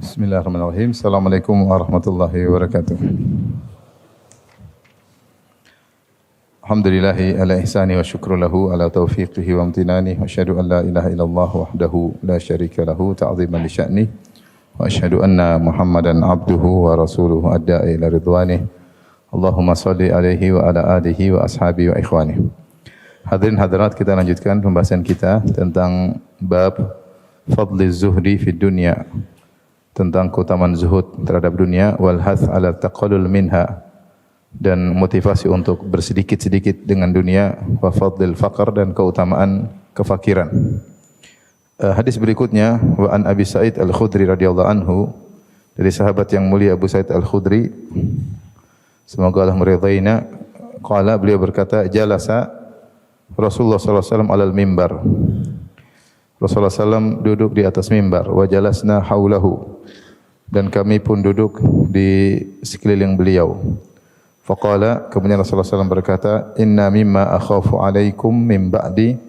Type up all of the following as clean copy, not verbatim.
Bismillahirrahmanirrahim. Assalamualaikum warahmatullahi wabarakatuh. Alhamdulillahi ala ihsani wa syukru lahu ala taufiqihi wa amtinani wa asyhadu an la ilaha illallah wahdahu la syarika lahu ta'ziman li sya'ni wa asyhadu anna Muhammadan abduhu wa rasuluhu adda'i ila ridwanih. Allahumma salli alaihi wa ala alihi wa ashabihi wa ikhwanih. Hadirin hadirat, kita lanjutkan pembahasan kita tentang bab fadli zuhdi fid dunya, tentang keutamaan zuhud terhadap dunia, wal hath ala taqallul minha, dan motivasi untuk bersedikit-sedikit dengan dunia, wa fadlil faqr, dan keutamaan kefakiran. Hadis berikutnya, wa an Abi Sa'id Al-Khudri radhiyallahu anhu, dari sahabat yang mulia Abu Sa'id Al-Khudri, semoga Allah meridainya, qala, beliau berkata, jalasa Rasulullah sallallahu alaihi wasallam alal mimbar. Rasulullah SAW duduk di atas mimbar, wa jalasna haulahu, dan kami pun duduk di sekeliling beliau. Faqala, kemudian Rasulullah SAW berkata, inna mimma akhafu alaikum min ba'di,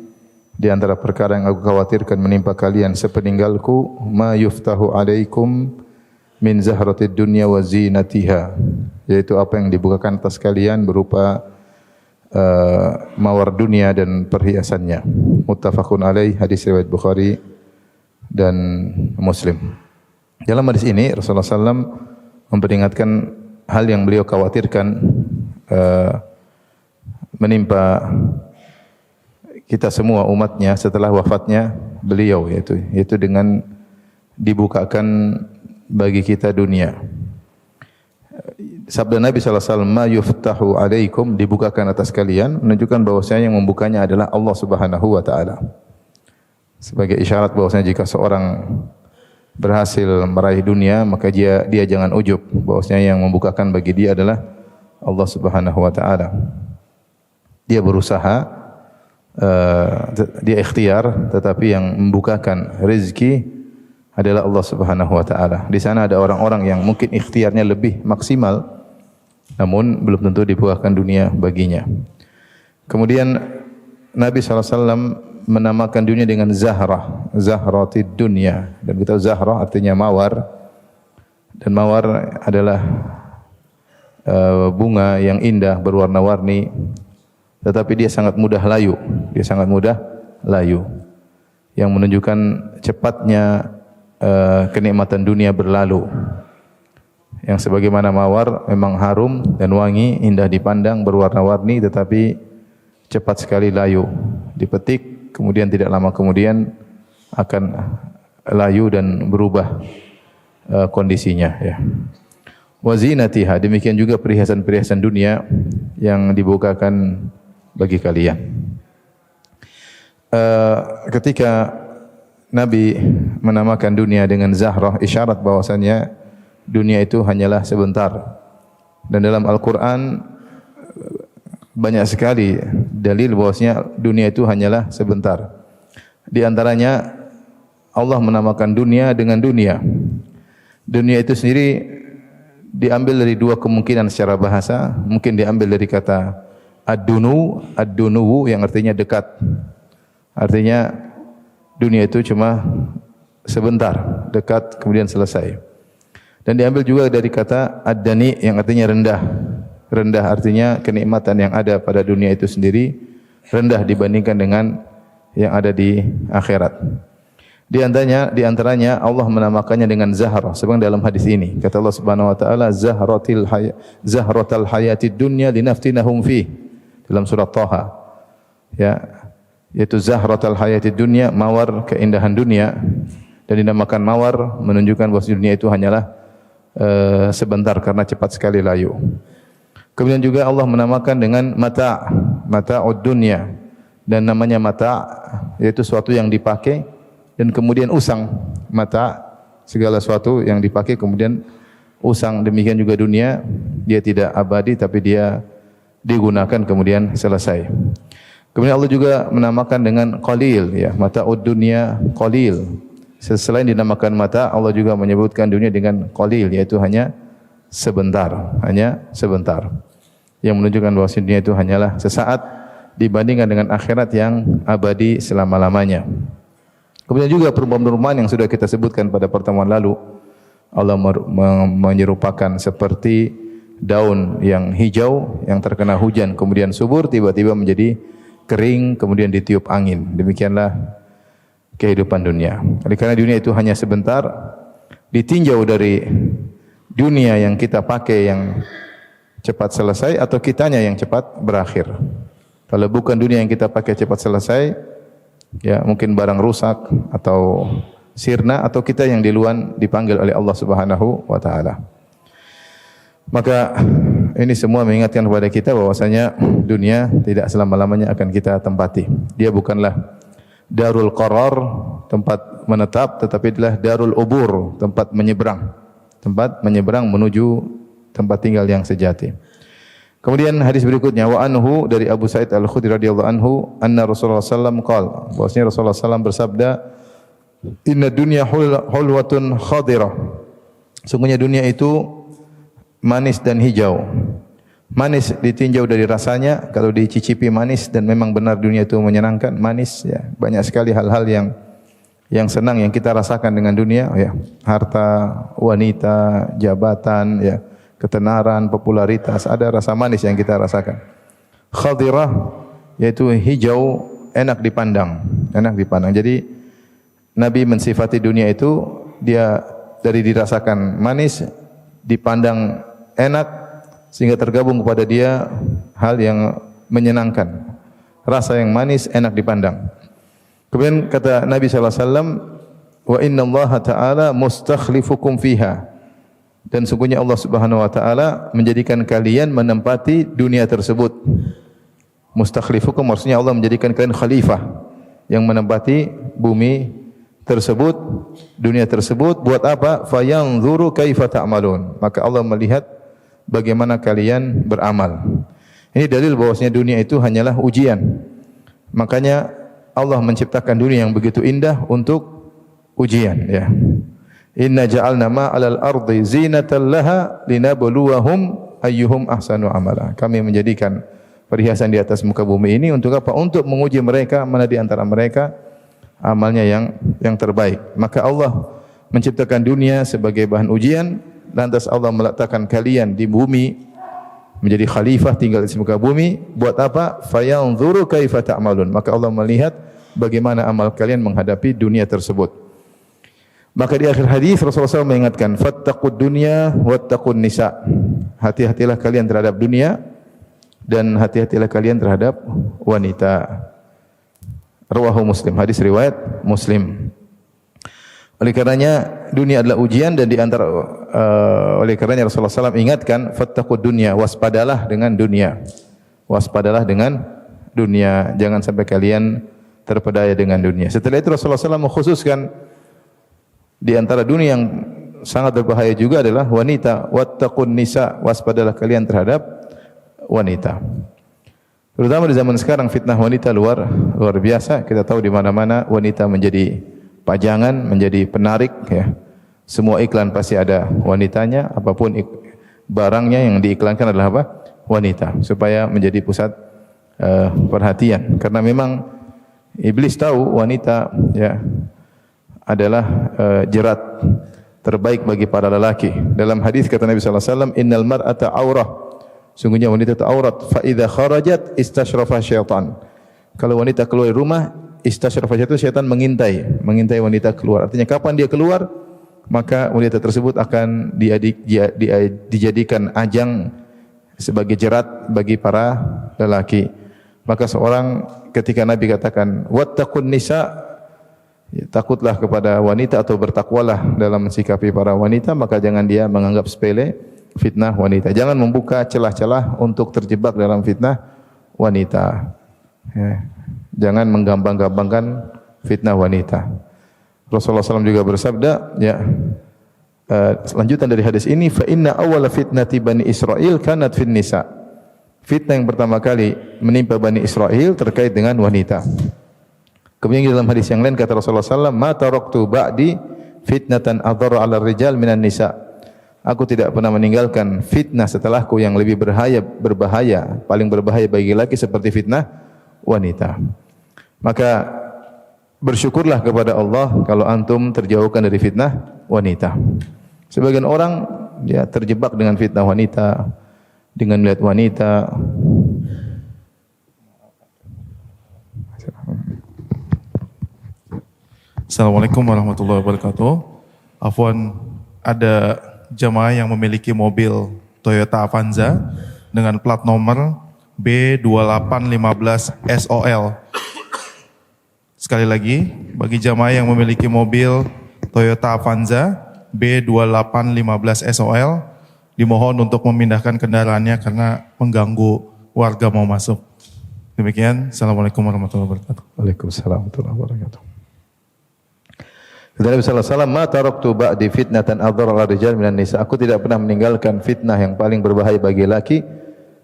di antara perkara yang aku khawatirkan menimpa kalian sepeninggalku, ma yuftahu alaikum min zahratid dunya wa zinatiha, yaitu apa yang dibukakan atas kalian berupa mawar dunia dan perhiasannya. Muttafaqun alaih, hadis riwayat Bukhari dan Muslim. Dalam hadis ini Rasulullah SAW memperingatkan hal yang beliau khawatirkan menimpa kita semua umatnya setelah wafatnya beliau, yaitu dengan dibukakan bagi kita dunia. Sabda Nabi SAW, ma yuftahu alaikum, dibukakan atas kalian, menunjukkan bahwasanya yang membukanya adalah Allah Subhanahu wa taala. Sebagai isyarat bahwasanya jika seorang berhasil meraih dunia, maka dia jangan ujub, bahwasanya yang membukakan bagi dia adalah Allah Subhanahu wa taala. Dia berusaha, dia ikhtiar, tetapi yang membukakan rezeki adalah Allah Subhanahu wa taala. Di sana ada orang-orang yang mungkin ikhtiarnya lebih maksimal, namun belum tentu dibukakan dunia baginya. Kemudian Nabi SAW menamakan dunia dengan Zahrah, Zahratid dunya. Dan kita tahu Zahrah artinya mawar, dan mawar adalah bunga yang indah berwarna-warni, tetapi dia sangat mudah layu. Dia sangat mudah layu, yang menunjukkan cepatnya kenikmatan dunia berlalu. Yang sebagaimana mawar memang harum dan wangi, indah dipandang, berwarna-warni, tetapi cepat sekali layu. Dipetik, kemudian tidak lama kemudian akan layu dan berubah kondisinya. Ya. Wa zinatiha, demikian juga perhiasan-perhiasan dunia yang dibukakan bagi kalian. Ketika Nabi menamakan dunia dengan Zahrah, isyarat bahwasannya dunia itu hanyalah sebentar. Dan dalam Al-Quran banyak sekali dalil bahwasanya dunia itu hanyalah sebentar. Di antaranya Allah menamakan dunia dengan dunia. Dunia itu sendiri diambil dari dua kemungkinan secara bahasa. Mungkin diambil dari kata ad-dunu, ad-dunuwu, yang artinya dekat. Artinya dunia itu cuma sebentar, dekat, kemudian selesai. Dan diambil juga dari kata ad-dani, yang artinya rendah. Rendah artinya kenikmatan yang ada pada dunia itu sendiri rendah dibandingkan dengan yang ada di akhirat. Di antaranya Allah menamakannya dengan Zahrah, sebagaimana dalam hadis ini. Kata Allah Subhanahu wa taala, zahratal hayatid dunya linaftinahum fi, dalam surat Thaha. Ya, yaitu zahratal hayatid dunya, mawar keindahan dunia. Dan dinamakan mawar menunjukkan bahwa dunia itu hanyalah sebentar karena cepat sekali layu. Kemudian juga Allah menamakan dengan mata'ud dunya, dan namanya mata' yaitu suatu yang dipakai dan kemudian usang. Mata' segala sesuatu yang dipakai kemudian usang. Demikian juga dunia, dia tidak abadi tapi dia digunakan kemudian selesai. Kemudian Allah juga menamakan dengan qalil, ya, mata'ud dunya qalil. Selain dinamakan mata, Allah juga menyebutkan dunia dengan qalil, yaitu hanya sebentar, yang menunjukkan bahwa dunia itu hanyalah sesaat dibandingkan dengan akhirat yang abadi selama-lamanya. Kemudian juga perumpamaan yang sudah kita sebutkan pada pertemuan lalu, Allah menyerupakan seperti daun yang hijau yang terkena hujan kemudian subur tiba-tiba menjadi kering kemudian ditiup angin. Demikianlah kehidupan dunia. Oleh karena dunia itu hanya sebentar, ditinjau dari dunia yang kita pakai yang cepat selesai atau kitanya yang cepat berakhir. Kalau bukan dunia yang kita pakai cepat selesai, ya mungkin barang rusak atau sirna atau kita yang duluan dipanggil oleh Allah Subhanahu wa taala. Maka ini semua mengingatkan kepada kita bahwasanya dunia tidak selama-lamanya akan kita tempati. Dia bukanlah darul qarar, tempat menetap, tetapi adalah darul ubur, tempat menyeberang. Tempat menyeberang menuju tempat tinggal yang sejati. Kemudian hadis berikutnya wa anhu dari Abu Sa'id Al-Khudri radhiyallahu anhu anna Rasulullah sallallahu qala, bahwasanya Rasulullah sallallahu bersabda, "Inna dunya hulwatun khadirah." Sungguhnya dunia itu manis dan hijau. Manis ditinjau dari rasanya, kalau dicicipi manis dan memang benar dunia itu menyenangkan, manis ya. Banyak sekali hal-hal yang senang yang kita rasakan dengan dunia ya. Harta, wanita, jabatan ya, ketenaran, popularitas, ada rasa manis yang kita rasakan. Khadirah yaitu hijau, enak dipandang, enak dipandang. Jadi Nabi mensifati dunia itu dia dari dirasakan manis, dipandang enak sehingga tergabung kepada dia hal yang menyenangkan. Rasa yang manis, enak dipandang. Kemudian kata Nabi sallallahu alaihi wasallam, "Wa innallaha ta'ala mustakhlifukum fiha." Dan sungguhnya Allah Subhanahu wa taala menjadikan kalian menempati dunia tersebut. Mustakhlifukum maksudnya Allah menjadikan kalian khalifah yang menempati bumi tersebut, dunia tersebut. Buat apa? Fayanzuru kaifa ta'malun. Maka Allah melihat bagaimana kalian beramal. Ini dalil bahwasanya dunia itu hanyalah ujian. Makanya Allah menciptakan dunia yang begitu indah untuk ujian ya. Inna ja'alna ma'alal ardi zinatan laha linabluwahum ayyuhum ahsanu amala. Kami menjadikan perhiasan di atas muka bumi ini untuk apa? Untuk menguji mereka mana di antara mereka amalnya yang terbaik. Maka Allah menciptakan dunia sebagai bahan ujian, lantas Allah meletakkan kalian di bumi menjadi khalifah tinggal di muka bumi. Buat apa? Fayanzuru kaifa ta'malun. Maka Allah melihat bagaimana amal kalian menghadapi dunia tersebut. Maka di akhir hadis Rasulullah SAW mengingatkan, fattaqud dunya wattaqun nisa. Hati-hatilah kalian terhadap dunia dan hati-hatilah kalian terhadap wanita. Rawahu Muslim, hadis riwayat Muslim. Oleh karenanya dunia adalah ujian dan di antara oleh karenanya Rasulullah SAW ingatkan, fattaqud dunya, waspadalah dengan dunia. Waspadalah dengan dunia, jangan sampai kalian terpedaya dengan dunia. Setelah itu Rasulullah SAW mengkhususkan di antara dunia yang sangat berbahaya juga adalah wanita. Wattaqun nisa, waspadalah kalian terhadap wanita. Terutama di zaman sekarang fitnah wanita luar biasa. Kita tahu di mana-mana wanita menjadi pajangan, menjadi penarik ya. Semua iklan pasti ada wanitanya, apapun barangnya yang diiklankan adalah apa? Wanita, supaya menjadi pusat perhatian. Karena memang iblis tahu wanita ya adalah jerat terbaik bagi para lelaki. Dalam hadis kata Nabi sallallahu alaihi wasallam, "Innal mar'ata aurah." Sungguhnya wanita itu aurat. Fa idza kharajat istashrafa syaitan. Kalau wanita keluar dari rumah, istashrafa syaitan mengintai wanita keluar. Artinya kapan dia keluar, maka wanita tersebut akan dijadikan ajang sebagai jerat bagi para lelaki. Maka seorang ketika Nabi katakan, "Wattaqun nisa," takutlah kepada wanita atau bertakwalah dalam mensikapi para wanita, maka jangan dia menganggap sepele fitnah wanita. Jangan membuka celah-celah untuk terjebak dalam fitnah wanita. Ya. Jangan menggampang-gampangkan fitnah wanita. Rasulullah SAW juga bersabda, ya, lanjutan dari hadis ini, fa inna awwala fitnati bani Israil kanat fin nisa. Fitnah yang pertama kali menimpa Bani Israel terkait dengan wanita. Kemudian dalam hadis yang lain kata Rasulullah SAW, ma taraktu ba'di fitnatan adhara 'ala rijal minan nisa. Aku tidak pernah meninggalkan fitnah setelahku yang lebih berbahaya, paling berbahaya bagi laki seperti fitnah wanita. Maka bersyukurlah kepada Allah kalau antum terjauhkan dari fitnah wanita. Sebagian orang dia terjebak dengan fitnah wanita, dengan melihat wanita. Assalamualaikum warahmatullahi wabarakatuh. Afwan, ada jamaah yang memiliki mobil Toyota Avanza dengan plat nomor B2815 SOL. Sekali lagi, bagi jamaah yang memiliki mobil Toyota Avanza B2815 SOL, dimohon untuk memindahkan kendaraannya karena mengganggu warga mau masuk. Demikian, Assalamualaikum warahmatullahi wabarakatuh. Waalaikumsalam warahmatullahi wabarakatuh. Kata Nabi sallallahu alaihi wasallam, "Ma taraktu ba'di fitnatan adhara 'ala rijal minan nisa." Aku tidak pernah meninggalkan fitnah yang paling berbahaya bagi laki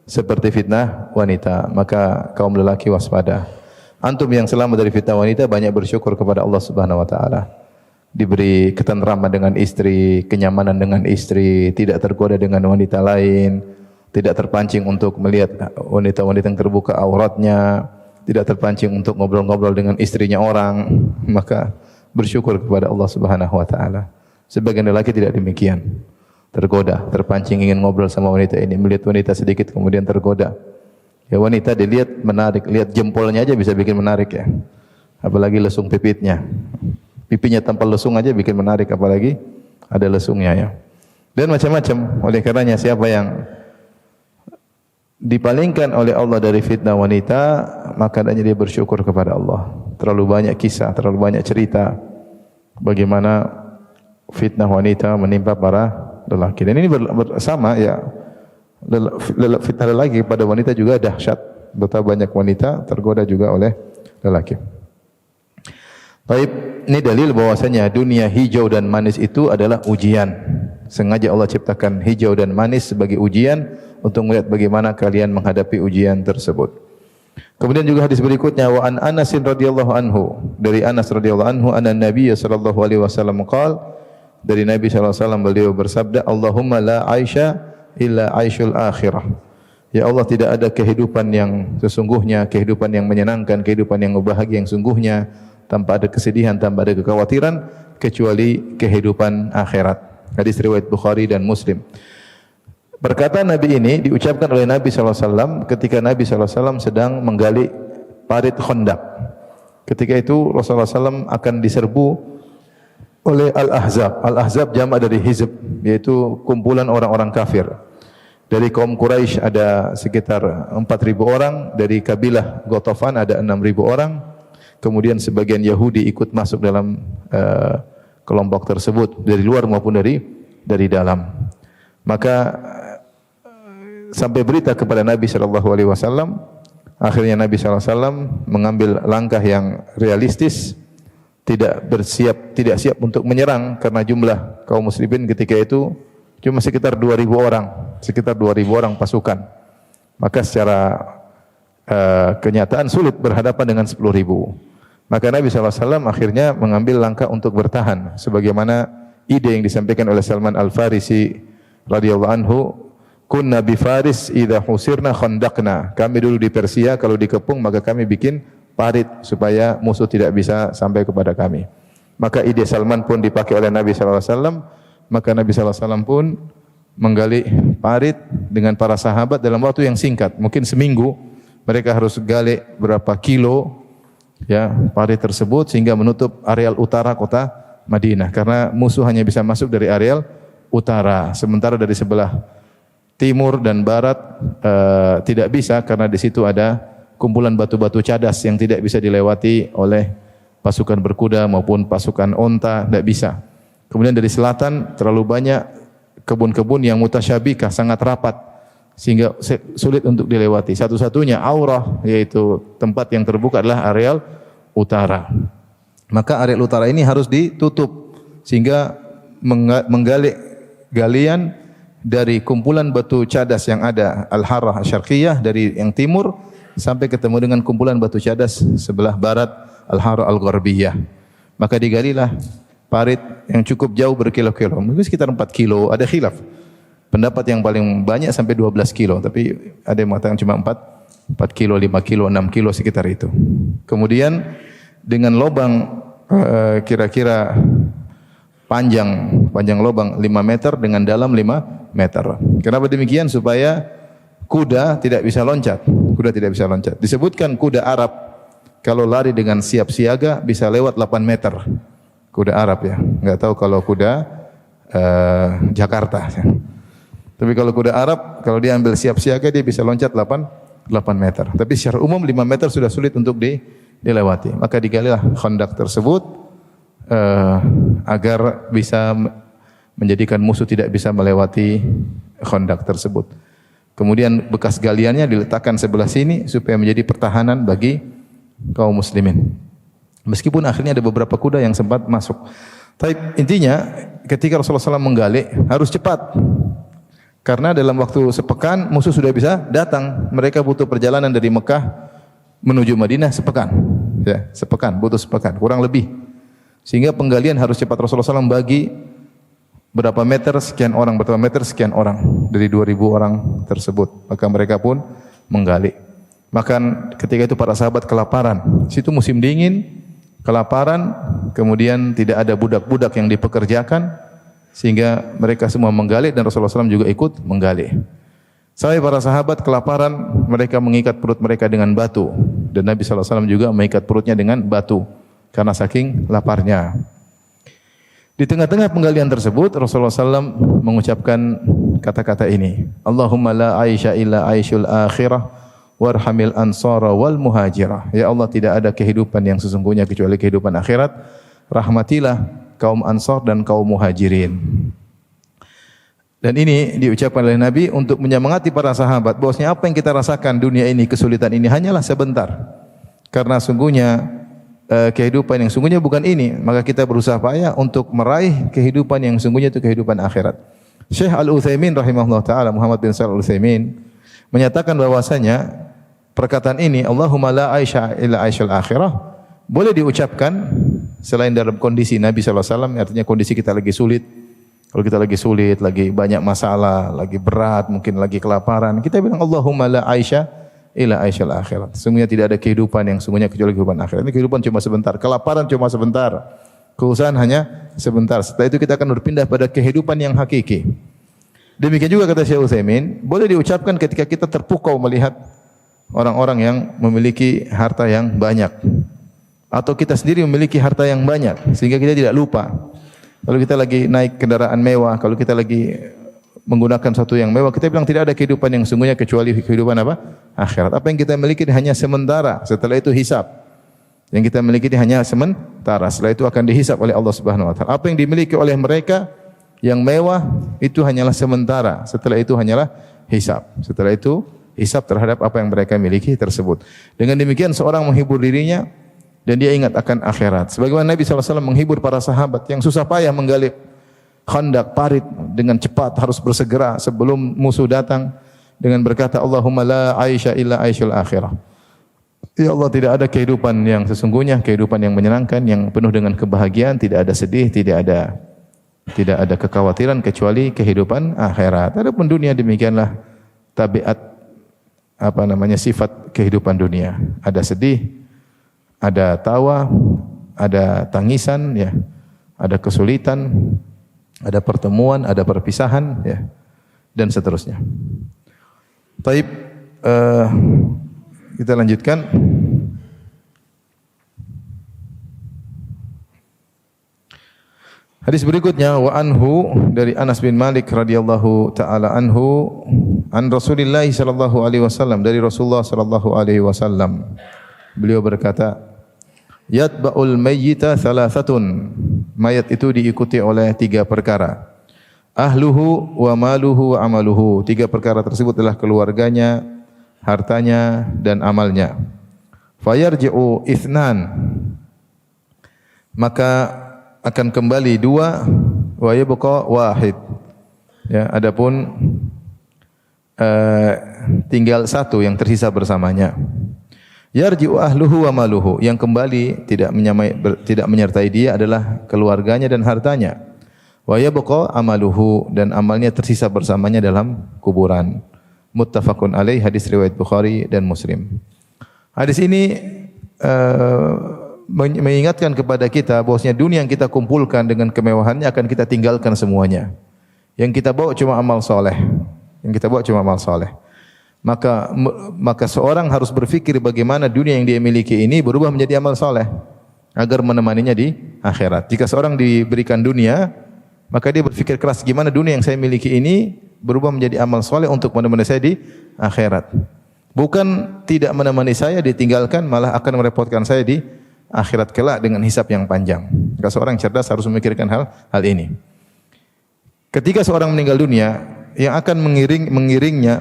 seperti fitnah wanita. Maka kaum lelaki waspada. Antum yang selamat dari fitnah wanita banyak bersyukur kepada Allah Subhanahu wa taala. Diberi ketentraman dengan istri, kenyamanan dengan istri, tidak tergoda dengan wanita lain, tidak terpancing untuk melihat wanita-wanita yang terbuka auratnya, tidak terpancing untuk ngobrol-ngobrol dengan istrinya orang. Maka bersyukur kepada Allah Subhanahu wa taala. Sebagian lelaki tidak demikian. Tergoda, terpancing ingin ngobrol sama wanita ini, melihat wanita sedikit kemudian tergoda. Ya wanita dilihat menarik, lihat jempolnya aja bisa bikin menarik ya. Apalagi lesung pipitnya. Pipinya tanpa lesung aja bikin menarik, apalagi ada lesungnya ya. Dan macam-macam. Oleh karenanya siapa yang dipalingkan oleh Allah dari fitnah wanita, maka hendaknya dia bersyukur kepada Allah. Terlalu banyak kisah, terlalu banyak cerita bagaimana fitnah wanita menimpa para lelaki. Dan ini bersama ya, fitnah lelaki pada wanita juga dahsyat. Betapa banyak wanita tergoda juga oleh lelaki. Baik, ini dalil bahwasanya dunia hijau dan manis itu adalah ujian. Sengaja Allah ciptakan hijau dan manis sebagai ujian untuk melihat bagaimana kalian menghadapi ujian tersebut. Kemudian juga hadis berikutnya, wa an Anas radhiyallahu anhu, dari Anas radhiyallahu anhu, anna Nabi sallallahu alaihi wasallam qaal, dari Nabi sallallahu alaihi wasallam beliau bersabda, Allahumma la aisha illa aishul akhirah. Ya Allah, tidak ada kehidupan yang sesungguhnya, kehidupan yang menyenangkan, kehidupan yang bahagia yang sungguhnya, tanpa ada kesedihan, tanpa ada kekhawatiran, kecuali kehidupan akhirat. Hadis riwayat Bukhari dan Muslim. Perkataan Nabi ini diucapkan oleh Nabi SAW ketika Nabi SAW sedang menggali parit Khandaq. Ketika itu Rasulullah SAW akan diserbu oleh Al-Ahzab. Al-Ahzab jamak dari Hizb, yaitu kumpulan orang-orang kafir. Dari kaum Quraisy ada sekitar 4.000 orang, dari kabilah Ghatafan ada 6.000 orang. Kemudian sebagian Yahudi ikut masuk dalam kelompok tersebut dari luar maupun dari dalam. Maka sampai berita kepada Nabi sallallahu alaihi wasallam, akhirnya Nabi sallallahu alaihi wasallam mengambil langkah yang realistis, tidak siap untuk menyerang karena jumlah kaum muslimin ketika itu cuma sekitar 2.000 orang pasukan. Maka secara kenyataan sulit berhadapan dengan 10.000. Maka Nabi SAW akhirnya mengambil langkah untuk bertahan, sebagaimana ide yang disampaikan oleh Salman Al-Farisi radhiyallahu anhu, kunna bi Faris idza husirna khandaqna. Kami dulu di Persia kalau dikepung maka kami bikin parit supaya musuh tidak bisa sampai kepada kami. Maka ide Salman pun dipakai oleh Nabi SAW. Maka Nabi SAW pun menggali parit dengan para sahabat dalam waktu yang singkat, mungkin seminggu. Mereka harus gali berapa kilo ya parit tersebut sehingga menutup areal utara kota Madinah, karena musuh hanya bisa masuk dari areal utara, sementara dari sebelah timur dan barat tidak bisa, karena di situ ada kumpulan batu-batu cadas yang tidak bisa dilewati oleh pasukan berkuda maupun pasukan onta, tidak bisa. Kemudian dari selatan terlalu banyak kebun-kebun yang mutasyabikah, sangat rapat, sehingga sulit untuk dilewati. Satu-satunya aurah, yaitu tempat yang terbuka, adalah areal utara. Maka areal utara ini harus ditutup, sehingga menggali galian dari kumpulan batu cadas yang ada Al-Harrah Syarqiyah dari yang timur sampai ketemu dengan kumpulan batu cadas sebelah barat Al-Harrah Al-Gharbiyah. Maka digalilah parit yang cukup jauh berkilo-kilo, mungkin sekitar 4 kilo, ada khilaf. Pendapat yang paling banyak sampai 12 kilo, tapi ada yang mengatakan cuma 4 kilo, 5 kilo, 6 kilo sekitar itu. Kemudian dengan lubang kira-kira panjang panjang lubang 5 meter dengan dalam 5 meter. Kenapa demikian? Supaya kuda tidak bisa loncat. Kuda tidak bisa loncat. Disebutkan kuda Arab kalau lari dengan siap siaga bisa lewat 8 meter. Kuda Arab ya. Enggak tahu kalau kuda Jakarta. Tapi kalau kuda Arab, kalau dia ambil siap siaga dia bisa loncat 8 meter. Tapi secara umum 5 meter sudah sulit untuk dilewati. Maka digalilah khandak tersebut agar bisa menjadikan musuh tidak bisa melewati khandak tersebut. Kemudian bekas galiannya diletakkan sebelah sini supaya menjadi pertahanan bagi kaum muslimin. Meskipun akhirnya ada beberapa kuda yang sempat masuk. Tapi intinya ketika Rasulullah SAW menggali harus cepat. Karena dalam waktu sepekan musuh sudah bisa datang. Mereka butuh perjalanan dari Mekah menuju Madinah sepekan. Ya, sepekan, butuh sepekan, kurang lebih. Sehingga penggalian harus cepat. Rasulullah SAW bagi berapa meter sekian orang, berapa meter sekian orang dari 2.000 orang tersebut. Maka mereka pun menggali. Makan ketika itu para sahabat kelaparan. Situ musim dingin, kelaparan, kemudian tidak ada budak-budak yang dipekerjakan. Sehingga mereka semua menggali dan Rasulullah SAW juga ikut menggali. Sampai para sahabat kelaparan, mereka mengikat perut mereka dengan batu. Dan Nabi SAW juga mengikat perutnya dengan batu. Karena saking laparnya. Di tengah-tengah penggalian tersebut, Rasulullah SAW mengucapkan kata-kata ini. Allahumma la aisha illa aishul akhirah, warhamil ansara wal muhajirah. Ya Allah, tidak ada kehidupan yang sesungguhnya kecuali kehidupan akhirat. Rahmatilah kaum Ansar dan kaum Muhajirin. Dan ini diucapkan oleh Nabi untuk menyemangati para sahabat bahwasanya apa yang kita rasakan dunia ini, kesulitan ini hanyalah sebentar. Karena sungguhnya kehidupan yang sungguhnya bukan ini, maka kita berusaha payah untuk meraih kehidupan yang sungguhnya itu kehidupan akhirat. Syekh Al-Utsaimin rahimahullah taala, Muhammad bin Shalih Al-Utsaimin menyatakan bahwasanya perkataan ini Allahumma la aisha illa aishal akhirah boleh diucapkan selain dalam kondisi Nabi SAW, artinya kondisi kita lagi sulit. Kalau kita lagi sulit, lagi banyak masalah, lagi berat, mungkin lagi kelaparan, kita bilang Allahumma la aisha illa aishal akhirat. Sungguhnya tidak ada kehidupan yang sungguhnya kecuali kehidupan akhirat. Ini kehidupan cuma sebentar, kelaparan cuma sebentar, keusahan hanya sebentar. Setelah itu kita akan berpindah pada kehidupan yang hakiki. Demikian juga kata Syekh Utsaimin, boleh diucapkan ketika kita terpukau melihat orang-orang yang memiliki harta yang banyak. Atau kita sendiri memiliki harta yang banyak sehingga kita tidak lupa. Kalau kita lagi naik kendaraan mewah, kalau kita lagi menggunakan sesuatu yang mewah, kita bilang tidak ada kehidupan yang sungguhnya kecuali kehidupan apa? Akhirat. Apa yang kita miliki hanya sementara, setelah itu hisab. Yang kita miliki hanya sementara, setelah itu akan dihisab oleh Allah Subhanahu wa taala. Apa yang dimiliki oleh mereka yang mewah itu hanyalah sementara, setelah itu hanyalah hisab. Setelah itu hisab terhadap apa yang mereka miliki tersebut. Dengan demikian seorang menghibur dirinya dan dia ingat akan akhirat. Sebagaimana Nabi SAW menghibur para sahabat yang susah payah menggali khandak parit dengan cepat, harus bersegera sebelum musuh datang dengan berkata Allahumma la aisha illa aishul akhirah. Ya Allah, tidak ada kehidupan yang sesungguhnya, kehidupan yang menyenangkan, yang penuh dengan kebahagiaan, tidak ada sedih, tidak ada kekhawatiran kecuali kehidupan akhirat. Adapun dunia demikianlah tabiat sifat kehidupan dunia. Ada sedih, ada tawa, ada tangisan, ya, ada kesulitan, ada pertemuan, ada perpisahan, ya, dan seterusnya. Taib, kita lanjutkan. Hadis berikutnya wa anhu dari Anas bin Malik radhiyallahu taala anhu an Rasulillah sallallahu alaihi wasallam, dari Rasulullah sallallahu alaihi wasallam. Beliau berkata, yatba'ul mayyita thalathatun. Mayat itu diikuti oleh 3 perkara. Ahluhu wa maluhu wa amaluhu. 3 perkara tersebut adalah keluarganya, hartanya dan amalnya. Fayarji'u ithnan. Maka akan kembali 2, wa yabqa wahid. Ya, adapun tinggal 1 yang tersisa bersamanya. Yarji'u ahluhu wa maluhu, yang kembali tidak menyertai dia adalah keluarganya dan hartanya. Wa yabqa amaluhu, dan amalnya tersisa bersamanya dalam kuburan. Muttafaqun alaih, hadis riwayat Bukhari dan Muslim. Hadis ini mengingatkan kepada kita bahwasanya dunia yang kita kumpulkan dengan kemewahannya akan kita tinggalkan semuanya. Yang kita bawa cuma amal soleh. Yang kita bawa cuma amal soleh. Maka seorang harus berfikir bagaimana dunia yang dia miliki ini berubah menjadi amal soleh agar menemaninya di akhirat. Jika seorang diberikan dunia, maka dia berfikir keras gimana dunia yang saya miliki ini berubah menjadi amal soleh untuk menemani saya di akhirat. Bukan tidak menemani saya ditinggalkan, malah akan merepotkan saya di akhirat kelak dengan hisab yang panjang. Maka seorang cerdas harus memikirkan hal ini. Ketika seorang meninggal dunia, yang akan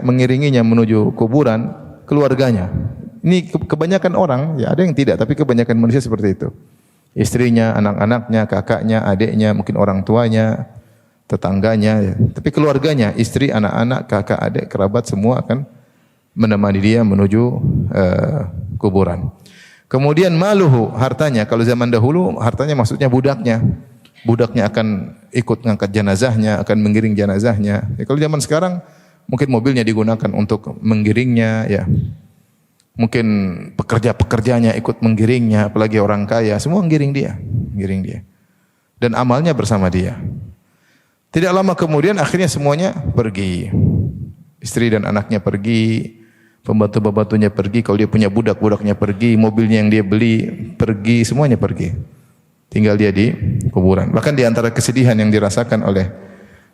mengiringinya menuju kuburan keluarganya. Ini kebanyakan orang, ya ada yang tidak, tapi kebanyakan manusia seperti itu. Istrinya, anak-anaknya, kakaknya, adiknya, mungkin orang tuanya, tetangganya, ya. Tapi keluarganya, istri, anak-anak, kakak, adik, kerabat semua akan menemani dia menuju kuburan. Kemudian maluhu, hartanya. Kalau zaman dahulu hartanya maksudnya budaknya. Budaknya akan ikut ngangkat jenazahnya, akan mengiring jenazahnya. Ya, kalau zaman sekarang mungkin mobilnya digunakan untuk menggiringnya, ya. Mungkin pekerja-pekerjanya ikut menggiringnya, apalagi orang kaya, semua menggiring dia. Dan amalnya bersama dia. Tidak lama kemudian akhirnya semuanya pergi. Istri dan anaknya pergi, pembantu-pembantunya pergi, kalau dia punya budak, budaknya pergi, mobilnya yang dia beli pergi, semuanya pergi. Tinggal dia di kuburan. Bahkan di antara kesedihan yang dirasakan oleh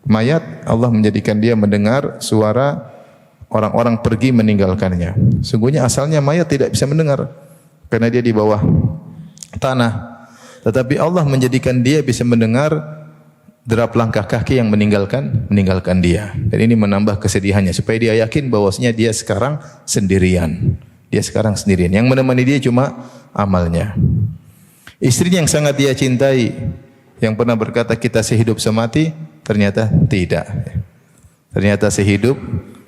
mayat, Allah menjadikan dia mendengar suara orang-orang pergi meninggalkannya. Sungguhnya asalnya mayat tidak bisa mendengar karena dia di bawah tanah. Tetapi Allah menjadikan dia bisa mendengar derap langkah kaki yang meninggalkan dia. Dan ini menambah kesedihannya supaya dia yakin bahwasanya dia sekarang sendirian. Yang menemani dia cuma amalnya. Istrinya yang sangat dia cintai, yang pernah berkata kita sehidup semati, ternyata tidak. Ternyata sehidup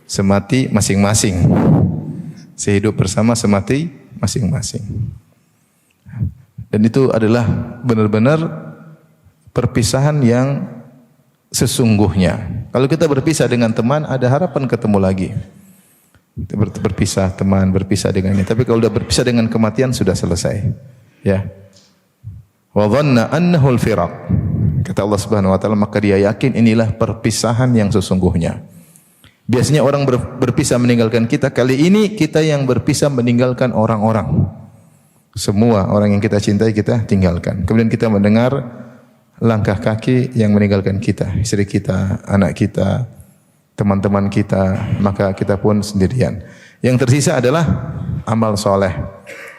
semati masing-masing. Sehidup bersama semati masing-masing. Dan itu adalah benar-benar perpisahan yang sesungguhnya. Kalau kita berpisah dengan teman, ada harapan ketemu lagi. Berpisah teman, berpisah dengan ini. Tapi kalau sudah berpisah dengan kematian, sudah selesai. Ya. Wa dhanna annahu al-firaq. Kata Allah Subhanahu wa taala, maka dia yakin inilah perpisahan yang sesungguhnya. Biasanya orang berpisah meninggalkan kita, kali ini kita yang berpisah meninggalkan orang-orang. Semua orang yang kita cintai kita tinggalkan. Kemudian kita mendengar langkah kaki yang meninggalkan kita, istri kita, anak kita, teman-teman kita, maka kita pun sendirian. Yang tersisa adalah amal soleh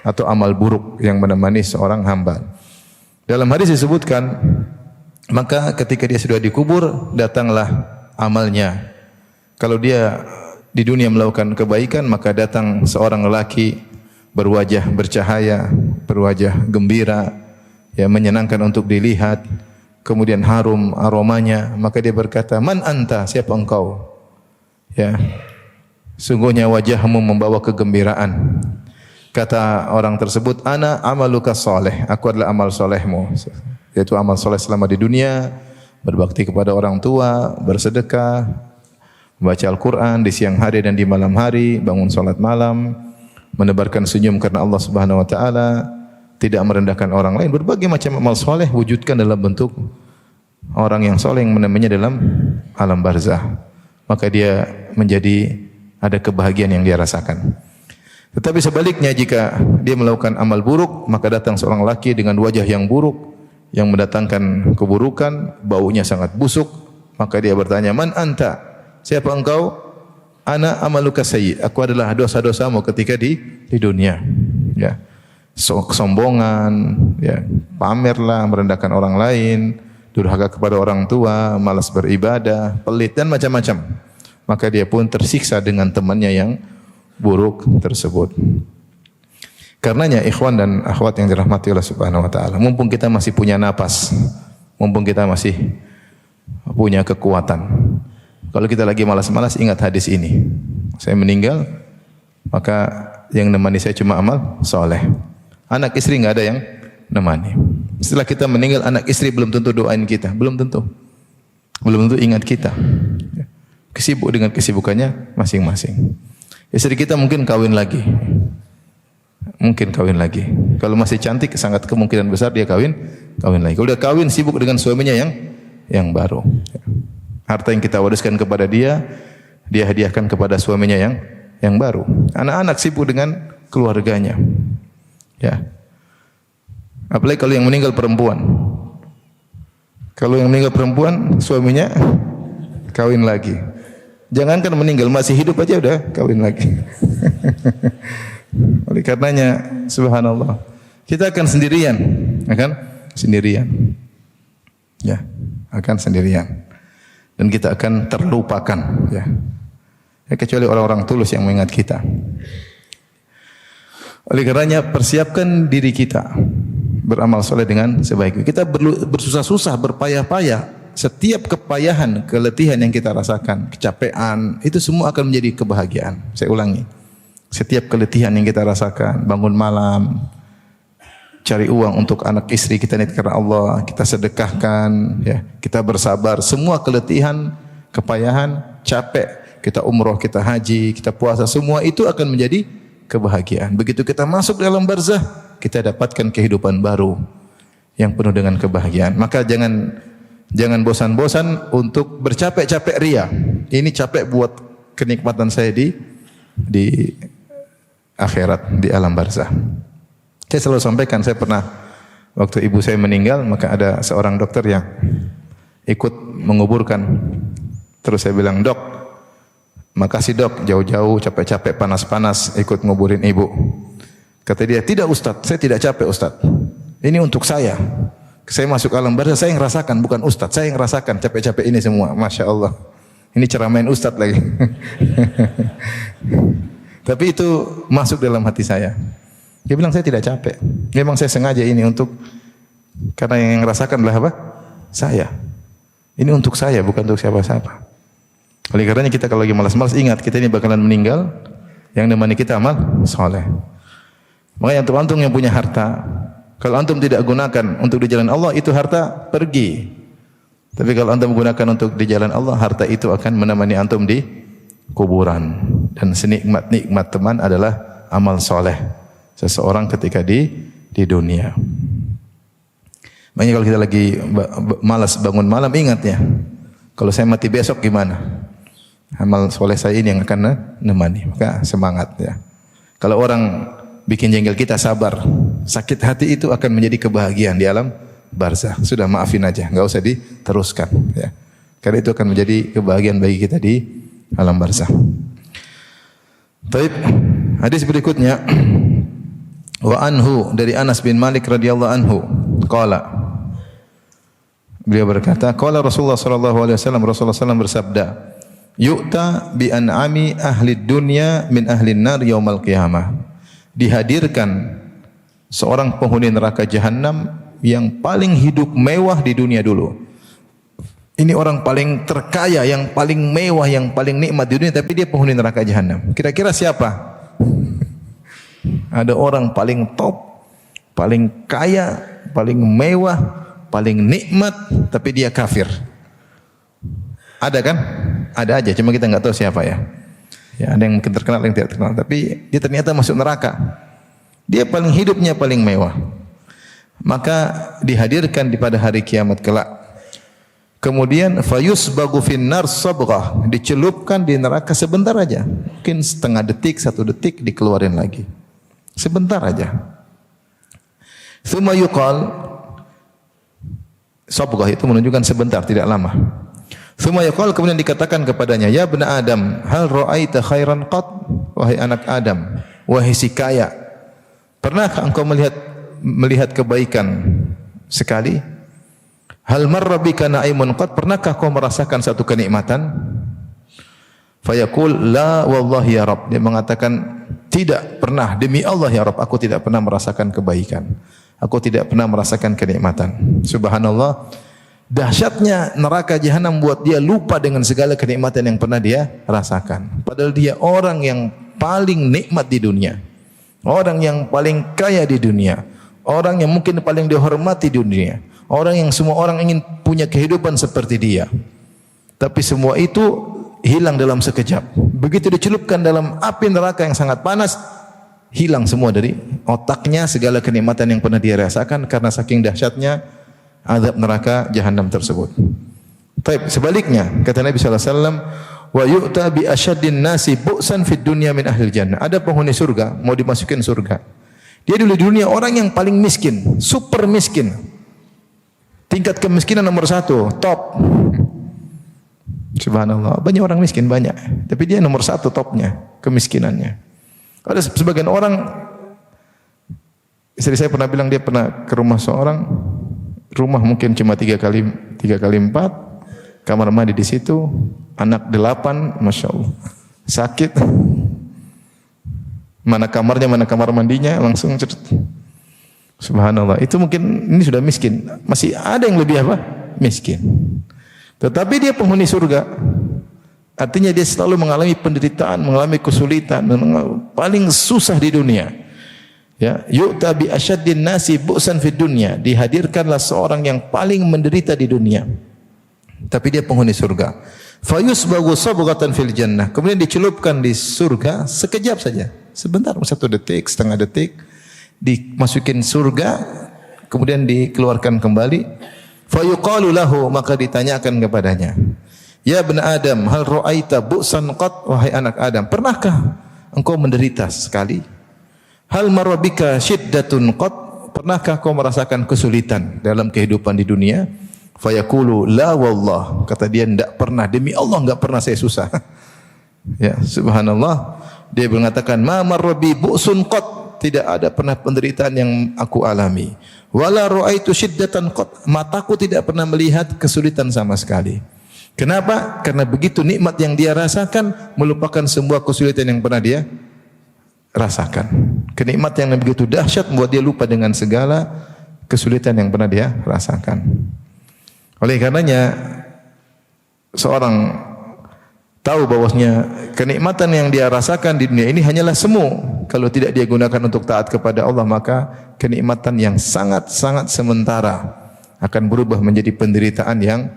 atau amal buruk yang menemani seorang hamba. Dalam hadis disebutkan, maka ketika dia sudah dikubur, datanglah amalnya. Kalau dia di dunia melakukan kebaikan, maka datang seorang lelaki berwajah bercahaya, berwajah gembira, ya menyenangkan untuk dilihat, kemudian harum aromanya, maka dia berkata, "Man anta? Siapa engkau?" Ya. Sungguhnya wajahmu membawa kegembiraan. Kata orang tersebut, "Ana amaluka saleh." Aku adalah amal solehmu. Yaitu amal soleh selama di dunia, berbakti kepada orang tua, bersedekah, membaca Al-Quran di siang hari dan di malam hari, bangun salat malam, menebarkan senyum karena Allah Subhanahu wa taala, tidak merendahkan orang lain. Berbagai macam amal soleh wujudkan dalam bentuk orang yang soleh yang menemaninya dalam alam barzah. Maka dia menjadi ada kebahagiaan yang dia rasakan. Tetapi sebaliknya jika dia melakukan amal buruk, maka datang seorang laki dengan wajah yang buruk, yang mendatangkan keburukan, baunya sangat busuk, maka dia bertanya, "Man anta? Siapa engkau?" "Ana amaluka sayyi." Aku adalah dosa-dosamu ketika di dunia. Ya. Kesombongan, ya, pamerlah, merendahkan orang lain, durhaka kepada orang tua, malas beribadah, pelit dan macam-macam. Maka dia pun tersiksa dengan temannya yang buruk tersebut. Karenanya ikhwan dan akhwat yang dirahmati Allah Subhanahu wa taala, mumpung kita masih punya napas, mumpung kita masih punya kekuatan. Kalau kita lagi malas-malas, ingat hadis ini. Saya meninggal, maka yang nemani saya cuma amal soleh. Anak istri enggak ada yang nemani. Setelah kita meninggal, anak istri belum tentu doain kita, belum tentu ingat kita. Kesibuk dengan kesibukannya masing-masing. Istri kita mungkin kawin lagi. mungkin kawin lagi. Kalau masih cantik, sangat kemungkinan besar dia kawin lagi. Kalau udah kawin, sibuk dengan suaminya yang baru. Harta yang kita wariskan kepada dia hadiahkan kepada suaminya yang baru. Anak-anak sibuk dengan keluarganya. Ya. Apalagi kalau yang meninggal perempuan. Kalau yang meninggal perempuan, suaminya kawin lagi. Jangankan meninggal, masih hidup aja udah kawin lagi. Oleh karenanya, subhanallah, kita akan sendirian, ya, akan sendirian, dan kita akan terlupakan, ya kecuali orang-orang tulus yang mengingat kita. Oleh karenanya, persiapkan diri kita beramal soleh dengan sebaik-baiknya. Kita bersusah-susah, berpayah-payah. Setiap kepayahan, keletihan yang kita rasakan, kecapean, itu semua akan menjadi kebahagiaan. Saya ulangi. Setiap keletihan yang kita rasakan, bangun malam, cari uang untuk anak istri kita niat karena Allah, kita sedekahkan, ya, kita bersabar, semua keletihan, kepayahan, capek, kita umroh, kita haji, kita puasa, semua itu akan menjadi kebahagiaan. Begitu kita masuk dalam barzah, kita dapatkan kehidupan baru yang penuh dengan kebahagiaan. Maka jangan bosan-bosan untuk bercapek-capek ria. Ini capek buat kenikmatan saya di akhirat, di alam barzah. Saya selalu sampaikan, saya pernah waktu ibu saya meninggal, maka ada seorang dokter yang ikut menguburkan. Terus saya bilang, "Dok, makasih dok, jauh-jauh, capek-capek, panas-panas ikut nguburin ibu." Kata dia, "Tidak Ustaz, saya tidak capek Ustaz. Ini untuk saya. Saya masuk alam barzah, saya yang rasakan, bukan Ustaz. Saya yang rasakan capek-capek ini semua." Masya Allah. Ini ceramain Ustaz lagi. Tapi itu masuk dalam hati saya. Dia bilang, "Saya tidak capek. Memang saya sengaja ini karena yang rasakan adalah apa? Saya. Ini untuk saya, bukan untuk siapa-siapa." Oleh karenanya kita kalau lagi malas-malas, ingat kita ini bakalan meninggal, yang nemani kita amal soleh. Makanya antum yang punya harta, kalau antum tidak gunakan untuk di jalan Allah, itu harta pergi. Tapi kalau antum gunakan untuk di jalan Allah, harta itu akan menemani antum di kuburan. Dan senikmat-nikmat teman adalah amal soleh seseorang ketika di dunia. Makanya kalau kita lagi malas bangun malam, ingat ya, kalau saya mati besok gimana? Amal soleh saya ini yang akan menemani. Maka semangat ya. Kalau orang bikin jengkel kita, sabar. Sakit hati itu akan menjadi kebahagiaan di alam barzah. Sudah, maafin aja, enggak usah diteruskan ya. Karena itu akan menjadi kebahagiaan bagi kita di alam barzah. Taib, hadis berikutnya, wa anhu, dari Anas bin Malik radhiyallahu anhu, qala, beliau berkata, qala Rasulullah sallallahu alaihi wasallam, Rasulullah sallallahu bersabda, yu'ta bi an'ami ahli dunya min ahli nar yaumal qiyamah. Dihadirkan seorang penghuni neraka jahanam yang paling hidup mewah di dunia dulu. Ini orang paling terkaya, yang paling mewah, yang paling nikmat di dunia, tapi dia penghuni neraka jahanam. Kira-kira siapa? Ada orang paling top, paling kaya, paling mewah, paling nikmat, tapi dia kafir. Ada kan? Ada aja, cuma kita nggak tahu siapa ya. Ya, ada yang mungkin terkenal, ada yang tidak terkenal, tapi dia ternyata masuk neraka. Dia paling hidupnya paling mewah. Maka dihadirkan di pada hari kiamat kelak. Kemudian fayusbagu finnar sabghah, dicelupkan di neraka sebentar aja. Mungkin setengah detik, 1 detik dikeluarin lagi. Sebentar aja. Tsumma yuqal, sabghah itu menunjukkan sebentar, tidak lama. Tsumma yuqal, kemudian dikatakan kepadanya, ya bena Adam, hal ra'aita khairan qat? Wahai anak Adam, wahai si kaya, pernahkah engkau melihat kebaikan sekali? Hal marra bika na'imun qat? Pernahkah kau merasakan satu kenikmatan? Fayaqul la wallahi ya Rabb. Dia mengatakan, tidak pernah, demi Allah ya Rabb, aku tidak pernah merasakan kebaikan. Aku tidak pernah merasakan kenikmatan. Subhanallah, dahsyatnya neraka jahanam buat dia lupa dengan segala kenikmatan yang pernah dia rasakan. Padahal dia orang yang paling nikmat di dunia. Orang yang paling kaya di dunia. Orang yang mungkin paling dihormati di dunia. Orang yang semua orang ingin punya kehidupan seperti dia. Tapi semua itu hilang dalam sekejap. Begitu dicelupkan dalam api neraka yang sangat panas, hilang semua dari otaknya segala kenikmatan yang pernah dia rasakan karena saking dahsyatnya azab neraka jahanam tersebut. Baik, sebaliknya kata Nabi sallallahu alaihi wasallam, wa yu'ta bi asyaddin nasi bu'san fid dunya min ahlil jannah. Ada penghuni surga mau dimasukin surga. Dia dulu di dunia orang yang paling miskin, super miskin. Tingkat kemiskinan nomor 1, top. Subhanallah, banyak orang miskin banyak, tapi dia nomor 1 topnya kemiskinannya. Ada sebagian orang, istri saya pernah bilang dia pernah ke rumah seorang, rumah mungkin cuma 3 kali 4, kamar mandi di situ, anak 8, masya Allah, sakit. Mana kamarnya, mana kamar mandinya, langsung cerut. Subhanallah, itu mungkin ini sudah miskin. Masih ada yang lebih apa? Miskin. Tetapi dia penghuni surga. Artinya dia selalu mengalami penderitaan, mengalami kesulitan, paling susah di dunia. Ya, yu'ta bi asyaddin nasi bu'san fid dunya. Dihadirkanlah seorang yang paling menderita di dunia. Tapi dia penghuni surga. Fayusbagu sabghatan fil jannah. Kemudian dicelupkan di surga sekejap saja. Sebentar, 1 detik, setengah detik, dimasukin surga, kemudian dikeluarkan kembali. Fayuqalu lahu, maka ditanyakan kepadanya, ya ibn Adam, hal ra'aita bu'san qat, wahai anak Adam, pernahkah engkau menderita sekali? Hal marabika syiddatun qat, pernahkah kau merasakan kesulitan dalam kehidupan di dunia? Fayaqulu la wallah, kata dia, enggak pernah, demi Allah enggak pernah saya susah. Ya, subhanallah. Dia mengatakan, ma marrabi bu'sun qat, tidak ada pernah penderitaan yang aku alami. Wala ra'aitu syiddatan qat, mataku tidak pernah melihat kesulitan sama sekali. Kenapa? Karena begitu nikmat yang dia rasakan melupakan semua kesulitan yang pernah dia rasakan. Kenikmatan yang begitu dahsyat membuat dia lupa dengan segala kesulitan yang pernah dia rasakan. Oleh karenanya seorang tahu bahwasanya kenikmatan yang dia rasakan di dunia ini hanyalah semu. Kalau tidak dia gunakan untuk taat kepada Allah, maka kenikmatan yang sangat-sangat sementara akan berubah menjadi penderitaan yang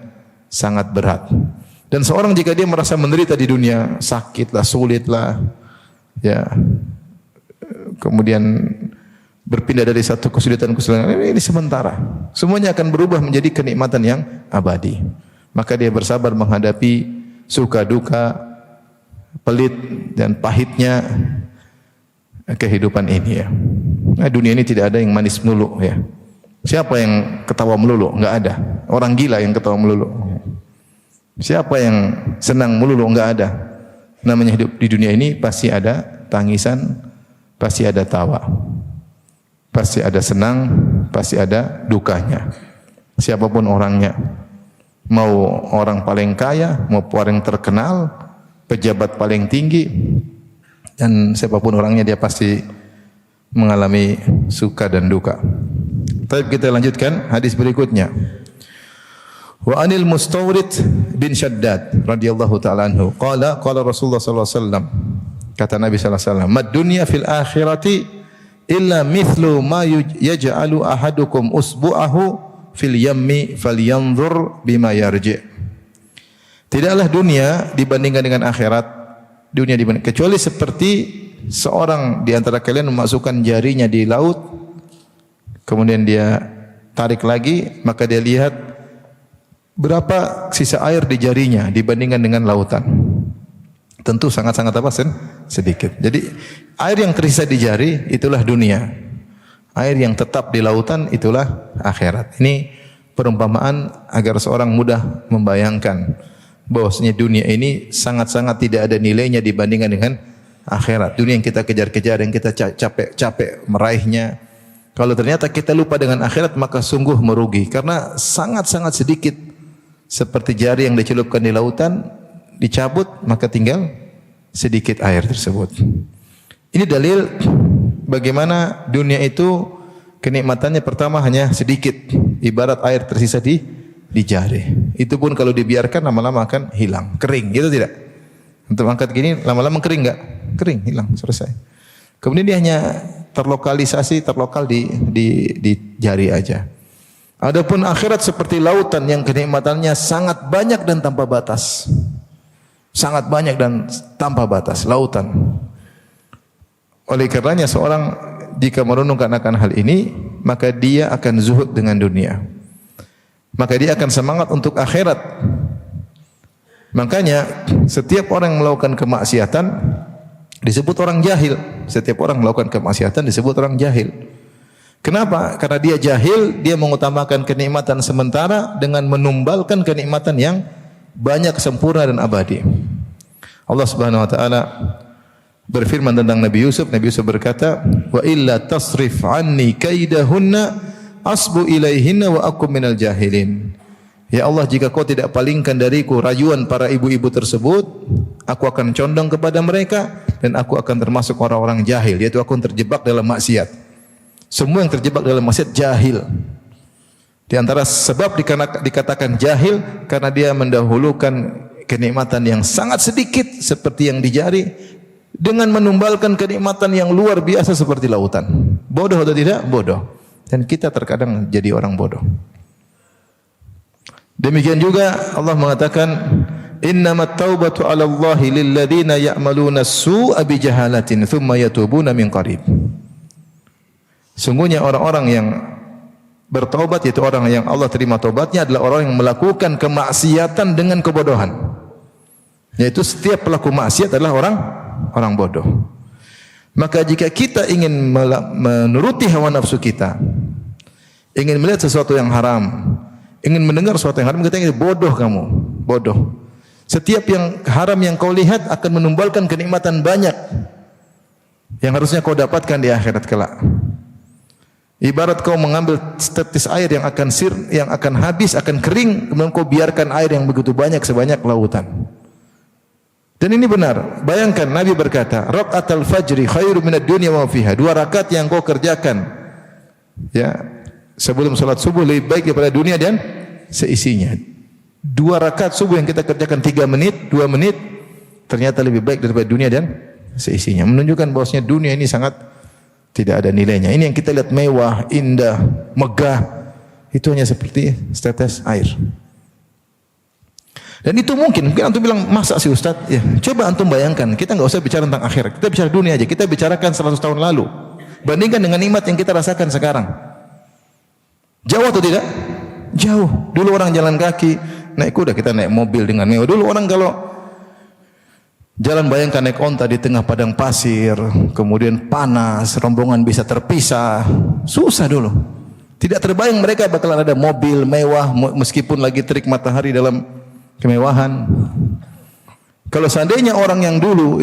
sangat berat. Dan seorang jika dia merasa menderita di dunia, sakitlah, sulitlah, ya, kemudian berpindah dari satu kesulitan ke kesulitan, ini sementara. Semuanya akan berubah menjadi kenikmatan yang abadi. Maka dia bersabar menghadapi suka duka, pelit dan pahitnya kehidupan ini, ya. Nah, dunia ini tidak ada yang manis melulu, ya. Siapa yang ketawa melulu? Enggak ada. Orang gila yang ketawa melulu. Siapa yang senang melulu? Enggak ada. Namanya hidup di dunia ini pasti ada tangisan, pasti ada tawa. Pasti ada senang, pasti ada dukanya. Siapapun orangnya. Mau orang paling kaya, mau orang terkenal, pejabat paling tinggi, dan siapapun orangnya dia pasti mengalami suka dan duka. Baik, kita lanjutkan hadis berikutnya. Wa anil Mustawrid bin Shaddad radhiyallahu taala anhu qala Rasulullah sallallahu alaihi wasallam, kata Nabi sallallahu alaihi wasallam, mad dunya fil akhirati illa mithlu ma yaj'alu ahadukum usbu'ahu fil yammi falyanzur bima yarji'. Tidaklah dunia dibandingkan dengan akhirat, dunia dibanding, kecuali seperti seorang di antara kalian memasukkan jarinya di laut, kemudian dia tarik lagi, maka dia lihat berapa sisa air di jarinya dibandingkan dengan lautan. Tentu sangat-sangat apa? Sedikit. Jadi air yang tersisa di jari itulah dunia. Air yang tetap di lautan itulah akhirat. Ini perumpamaan agar seorang mudah membayangkan bahwasanya dunia ini sangat-sangat tidak ada nilainya dibandingkan dengan akhirat. Dunia yang kita kejar-kejar, yang kita capek-capek meraihnya. Kalau ternyata kita lupa dengan akhirat, maka sungguh merugi. Karena sangat-sangat sedikit. Seperti jari yang dicelupkan di lautan, dicabut, maka tinggal sedikit air tersebut. Ini dalil bagaimana dunia itu kenikmatannya pertama hanya sedikit. Ibarat air tersisa di jari. Itu pun kalau dibiarkan lama-lama akan hilang, kering, gitu tidak? Untuk angkat gini lama-lama kering enggak? Kering, hilang, selesai. Kemudian dia hanya terlokal di jari aja. Adapun akhirat seperti lautan yang kenikmatannya sangat banyak dan tanpa batas. Sangat banyak dan tanpa batas, lautan. Oleh karenanya seorang jika merenungkan akan hal ini, maka dia akan zuhud dengan dunia. Maka dia akan semangat untuk akhirat. Makanya setiap orang yang melakukan kemaksiatan disebut orang jahil. Setiap orang melakukan kemaksiatan disebut orang jahil. Kenapa? Karena dia jahil, dia mengutamakan kenikmatan sementara dengan menumbalkan kenikmatan yang banyak, sempurna dan abadi. Allah Subhanahu wa taala berfirman tentang Nabi Yusuf. Nabi Yusuf berkata, "Wa illa tasrif anni kaidahunna asbu ilaihinna wa akum minal jahilin." Ya Allah, jika kau tidak palingkan dariku rayuan para ibu-ibu tersebut, aku akan condong kepada mereka dan aku akan termasuk orang-orang jahil, yaitu aku terjebak dalam maksiat. Semua yang terjebak dalam maksiat jahil. Di antara sebab dikatakan jahil karena dia mendahulukan kenikmatan yang sangat sedikit seperti yang di jari dengan menumbalkan kenikmatan yang luar biasa seperti lautan. Bodoh atau tidak? Bodoh. Dan kita terkadang jadi orang bodoh. Demikian juga Allah mengatakan, "Innamat taubatu 'ala Allahi lil ladzina ya'maluna as-su'a bi jahalatin tsumma yatubuna min qarib." Sungguhnya orang-orang yang bertaubat, yaitu orang yang Allah terima taubatnya, adalah orang yang melakukan kemaksiatan dengan kebodohan. Yaitu setiap pelaku maksiat adalah orang bodoh. Maka jika kita ingin menuruti hawa nafsu kita, ingin melihat sesuatu yang haram, ingin mendengar sesuatu yang haram, kita ingin bodoh kamu, bodoh. Setiap yang haram yang kau lihat akan menumbalkan kenikmatan banyak yang harusnya kau dapatkan di akhirat kelak. Ibarat kau mengambil setetes air yang akan habis, akan kering, kemudian kau biarkan air yang begitu banyak sebanyak lautan. Dan ini benar. Bayangkan Nabi berkata, "Raka'atul fajri khairu minad dunya wa fiha." 2 rakaat yang kau kerjakan ya sebelum salat subuh lebih baik daripada dunia dan seisinya. 2 rakaat subuh yang kita kerjakan 3 menit, 2 menit ternyata lebih baik daripada dunia dan seisinya. Menunjukkan bahwasanya dunia ini sangat tidak ada nilainya. Ini yang kita lihat mewah, indah, megah, itu hanya seperti setetes air. Dan itu mungkin antum bilang, masa sih Ustaz? Ya, coba antum bayangkan, kita enggak usah bicara tentang akhirat, kita bicara dunia aja. Kita bicarakan 100 tahun lalu. Bandingkan dengan nikmat yang kita rasakan sekarang. Jauh atau tidak? Jauh. Dulu orang jalan kaki, naik kuda, kita naik mobil dengan mewah. Dulu orang kalau jalan, bayangkan naik onta di tengah padang pasir, kemudian panas, rombongan bisa terpisah. Susah dulu. Tidak terbayang mereka bakalan ada mobil mewah meskipun lagi terik matahari dalam kemewahan. Kalau seandainya orang yang dulu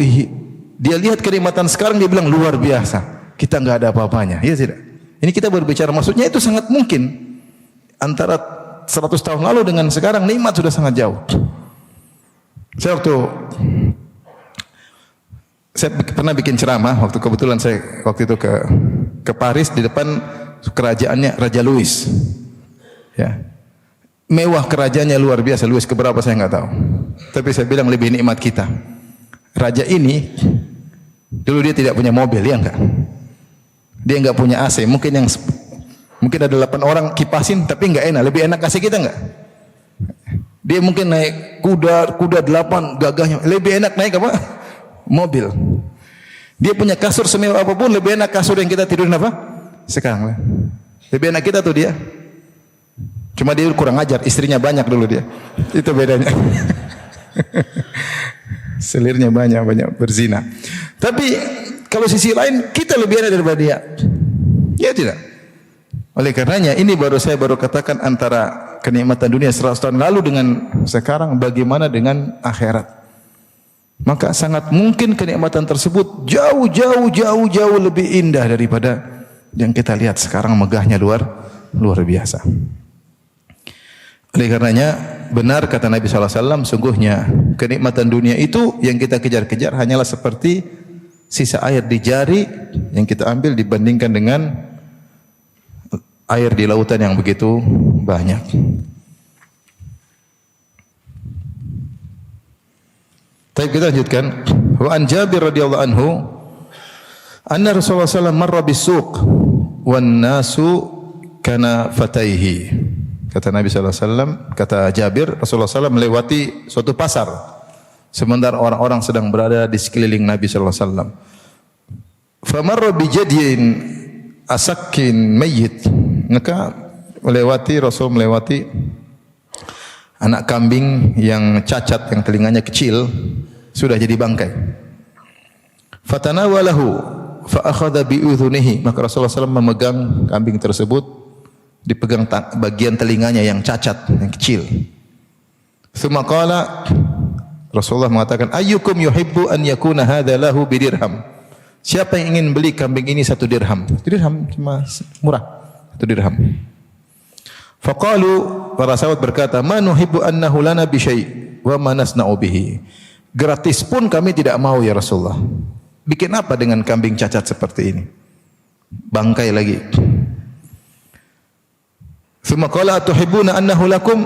dia lihat kenikmatan sekarang, dia bilang luar biasa, kita enggak ada apa-apanya. Ya tidak? Ini kita berbicara, maksudnya itu sangat mungkin antara 100 tahun lalu dengan sekarang nikmat sudah sangat jauh. Saya pernah bikin ceramah kebetulan saya waktu itu ke Paris, di depan kerajaannya Raja Louis. Ya. Mewah kerajaannya luar biasa. Louis keberapa saya enggak tahu. Tapi saya bilang lebih nikmat kita. Raja ini dulu dia tidak punya mobil, ya enggak? Dia enggak punya AC. Mungkin ada 8 orang kipasin tapi enggak enak. Lebih enak AC kita enggak? Dia mungkin naik kuda 8 gagahnya. Lebih enak naik apa? Mobil. Dia punya kasur semewah apapun, lebih enak kasur yang kita tidurin apa? Sekarang. Lebih enak kita tuh dia. Cuma dia kurang ajar, istrinya banyak dulu dia. Itu bedanya. Selirnya banyak berzina. Tapi kalau sisi lain kita lebih enak daripada dia. Ya tidak. Oleh karenanya ini saya baru katakan antara kenikmatan dunia 100 tahun lalu dengan sekarang, bagaimana dengan akhirat. Maka sangat mungkin kenikmatan tersebut jauh lebih indah daripada yang kita lihat sekarang, megahnya luar biasa. Oleh karenanya benar kata Nabi SAW, sungguhnya kenikmatan dunia itu yang kita kejar-kejar hanyalah seperti sisa air di jari yang kita ambil dibandingkan dengan air di lautan yang begitu banyak. Baik, kita lanjutkan. Wa an Jabir radhiyallahu anhu anna Rasulullah sallallahu marra bis-suq wan nasu kana fataihi. Kata Nabi sallallahu alaihi wasallam, kata Jabir, Rasulullah sallallahu melewati suatu pasar sementara orang-orang sedang berada di sekeliling Nabi sallallahu alaihi wasallam. Famarra bijadyin asakin mayyit. Maka Rasul melewati anak kambing yang cacat, yang telinganya kecil, sudah jadi bangkai. Fatanawalahu fa akhadha bi udhunihi. Maka Rasulullah SAW memegang kambing tersebut, dipegang bagian telinganya yang cacat, yang kecil. Tsumma qala, Rasulullah mengatakan, ayyukum yuhibbu an yakuna hadza lahu bidirham. Siapa yang ingin beli kambing ini 1 dirham? 1 dirham cuma murah. 1 dirham. Faqalu, para sahabat berkata, ma nuhibbu annahu lana bi syai' wa ma nasna'u bihi. Gratis pun kami tidak mau ya Rasulullah. Bikin apa dengan kambing cacat seperti ini? Bangkai lagi. Tsumma qala atuhibbuna annahu lakum?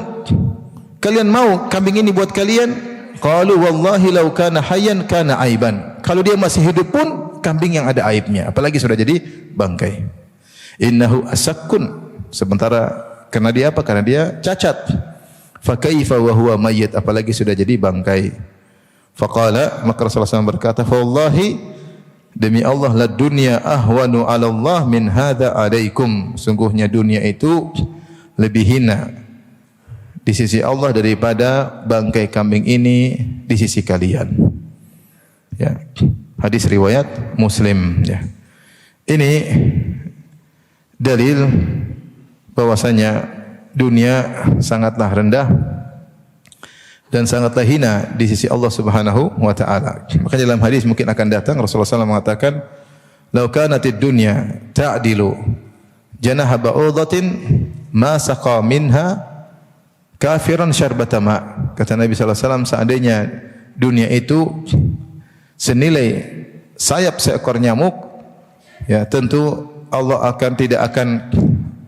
Kalian mau kambing ini buat kalian? Qalu wallahi law kana hayyan kana aiban. Kalau dia masih hidup pun kambing yang ada aibnya, apalagi sudah jadi bangkai. Innahu asakkun. Sementara karena dia apa? Karena dia cacat. Fa kaifa wa huwa mayyit, apalagi sudah jadi bangkai. Faqala, maka Rasulullah SAW berkata, fa wallahi, demi Allah, la dunya ahwanu 'ala Allah min hadza 'alaikum. Sungguhnya dunia itu lebih hina di sisi Allah daripada bangkai kambing ini di sisi kalian. Ya. Hadis riwayat Muslim, ya. Ini dalil bahwasanya dunia sangatlah rendah dan sangatlah hina di sisi Allah Subhanahu wa taala. Maka dalam hadis mungkin akan datang Rasulullah SAW mengatakan, "Lau kanatid dunya ta'dilu janaha ba'udatin ma saqa minha kafiran syarbata ma." Kata Nabi sallallahu alaihi wasallam, seandainya dunia itu senilai sayap seekor nyamuk, ya tentu Allah tidak akan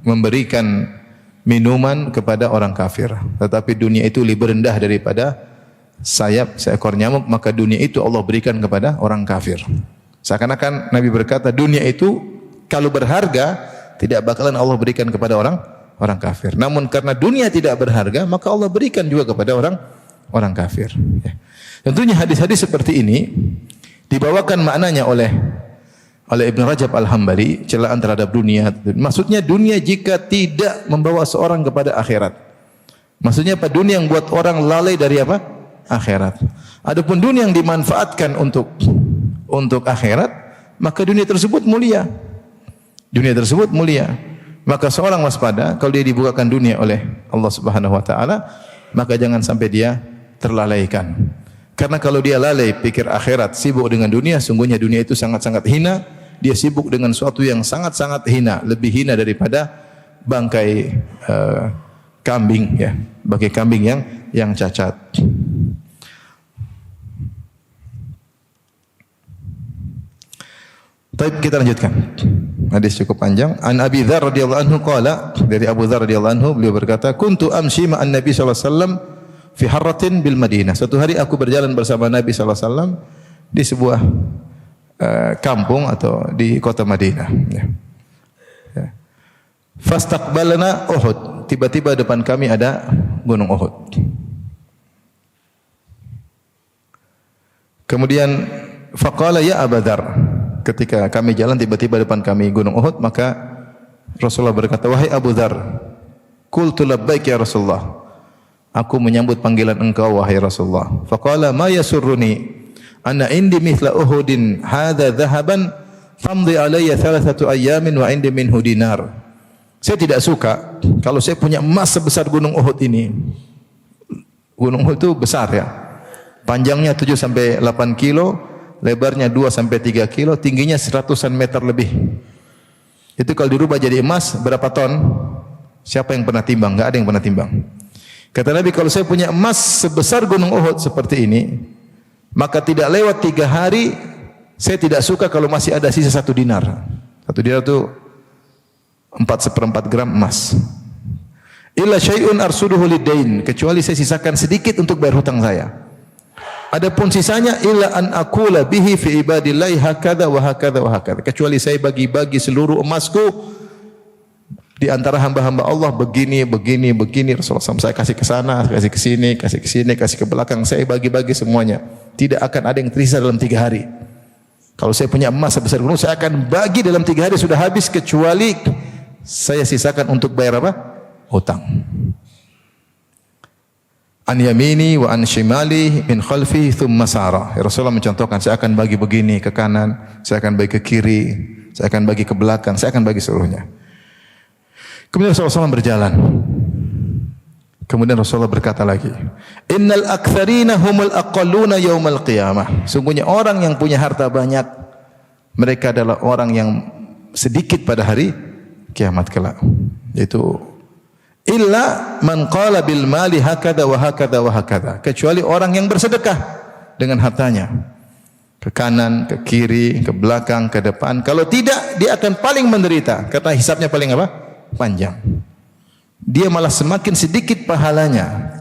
memberikan minuman kepada orang kafir. Tetapi dunia itu lebih rendah daripada sayap seekor nyamuk, maka dunia itu Allah berikan kepada orang kafir. Seakan-akan Nabi berkata, dunia itu kalau berharga tidak bakalan Allah berikan kepada orang kafir. Namun karena dunia tidak berharga, maka Allah berikan juga kepada orang kafir. Ya. Tentunya hadis-hadis seperti ini dibawakan maknanya oleh Ibn Rajab Al-Hambali, celaan terhadap dunia. Maksudnya dunia jika tidak membawa seorang kepada akhirat. Maksudnya apa? Dunia yang buat orang lalai dari apa? Akhirat. Adapun dunia yang dimanfaatkan untuk akhirat, maka dunia tersebut mulia. Dunia tersebut mulia. Maka seorang waspada kalau dia dibukakan dunia oleh Allah Subhanahu wa taala, maka jangan sampai dia terlalaikan. Karena kalau dia lalai pikir akhirat, sibuk dengan dunia, sungguhnya dunia itu sangat-sangat hina. Dia sibuk dengan sesuatu yang sangat-sangat hina, lebih hina daripada bangkai kambing, ya, bangkai kambing yang cacat. Baik, kita lanjutkan. Hadis cukup panjang. An Abi Dzar radhiyallahu anhu qala, dari Abu Dzar radhiyallahu anhu beliau berkata, kuntu amshi ma'an Nabi sallallahu alaihi wasallam fi harratin bil Madinah. Suatu hari aku berjalan bersama Nabi sallallahu alaihi wasallam di sebuah kampung atau di kota Madinah. Ya. Ya. Fastaqbalana Uhud. Tiba-tiba depan kami ada gunung Uhud. Kemudian faqala ya Abu Dzar. Ketika kami jalan tiba-tiba depan kami gunung Uhud, maka Rasulullah berkata, wahai Abu Dzar, qultu labbaik ya Rasulullah. Aku menyambut panggilan engkau wahai Rasulullah. Faqala ma yasurruni anna indi mithla Uhudin hadza dhahaban famdi alayya 3 ayamin wa indi minhu dinar. Saya tidak suka kalau saya punya emas sebesar gunung Uhud ini. Gunung Uhud itu besar, ya. Panjangnya 7 sampai 8 kilo, lebarnya 2 sampai 3 kilo, tingginya 100-an meter lebih. Itu kalau dirubah jadi emas berapa ton? Siapa yang pernah timbang? Enggak ada yang pernah timbang. Kata Nabi, kalau saya punya emas sebesar gunung Uhud seperti ini, maka tidak lewat 3 hari, saya tidak suka kalau masih ada sisa 1 dinar. 1 dinar itu 4/4 gram emas. Illa syai'un arsuduhu lidain, kecuali saya sisakan sedikit untuk bayar hutang saya. Adapun sisanya illa an aqula bihi fi ibadillahi hakadha wa hakadha wa hakadha, kecuali saya bagi-bagi seluruh emasku di antara hamba-hamba Allah begini. Rasulullah SAW, saya kasih ke sana, kasih ke sini, kasih ke belakang, saya bagi-bagi semuanya. Tidak akan ada yang tersisa dalam 3 hari. Kalau saya punya emas sebesar gunung, saya akan bagi dalam 3 hari sudah habis, kecuali saya sisakan untuk bayar apa? Hutang. An yamini wa an shimali min khalfi thumma sara. Rasulullah mencontohkan, saya akan bagi begini ke kanan, saya akan bagi ke kiri, saya akan bagi ke belakang, saya akan bagi seluruhnya. Kemudian Rasulullah SAW berjalan. Kemudian Rasulullah berkata lagi, innal aktsarina humul aqalluna yaumal qiyamah. Sungguhnya orang yang punya harta banyak, mereka adalah orang yang sedikit pada hari kiamat kelak. Yaitu illa man qala bil mali hakada wa hakada wa hakada. Kecuali orang yang bersedekah dengan hartanya. Ke kanan, ke kiri, ke belakang, ke depan. Kalau tidak, dia akan paling menderita karena hisabnya paling apa? Panjang. Dia malah semakin sedikit pahalanya.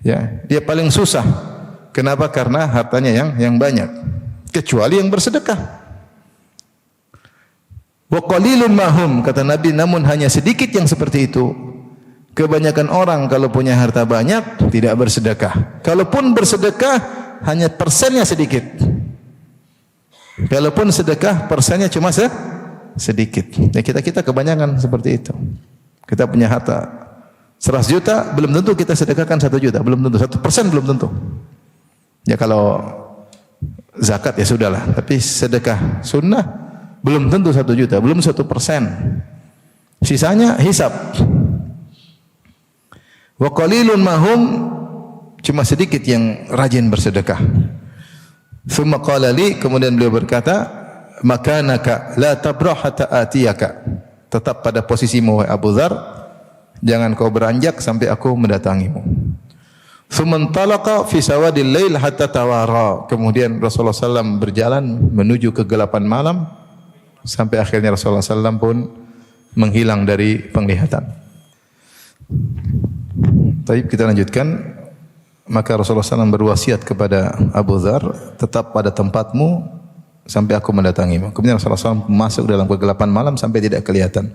Ya, dia paling susah. Kenapa? Karena hartanya yang banyak. Kecuali yang bersedekah. Wa qalilun mahum, kata Nabi, namun hanya sedikit yang seperti itu. Kebanyakan orang kalau punya harta banyak tidak bersedekah. Kalaupun bersedekah hanya persennya sedikit. Kalaupun sedekah persennya cuma sedikit. Ya, kita kebanyakan seperti itu. Kita punya harta 100 juta, belum tentu kita sedekahkan 1 juta, belum tentu 1% belum tentu. Ya kalau zakat ya sudahlah, tapi sedekah sunnah belum tentu 1 juta, belum 1%. Sisanya hisab. Wa qalilun mahum, cuma sedikit yang rajin bersedekah. Tsumma qala li, kemudian beliau berkata, makanaka la tabrah hatta atiyaka. Tetap pada posisimu wahai Abu Dzar, jangan kau beranjak sampai aku mendatangimu. Tsumantalaqa fi sawadil lail hatta tawara. Kemudian Rasulullah SAW berjalan menuju kegelapan malam sampai akhirnya Rasulullah SAW pun menghilang dari penglihatan. Baik, kita lanjutkan. Maka Rasulullah SAW berwasiat kepada Abu Dzar, tetap pada tempatmu sampai aku mendatangimu. Kemudian Rasulullah SAW masuk dalam kegelapan malam sampai tidak kelihatan.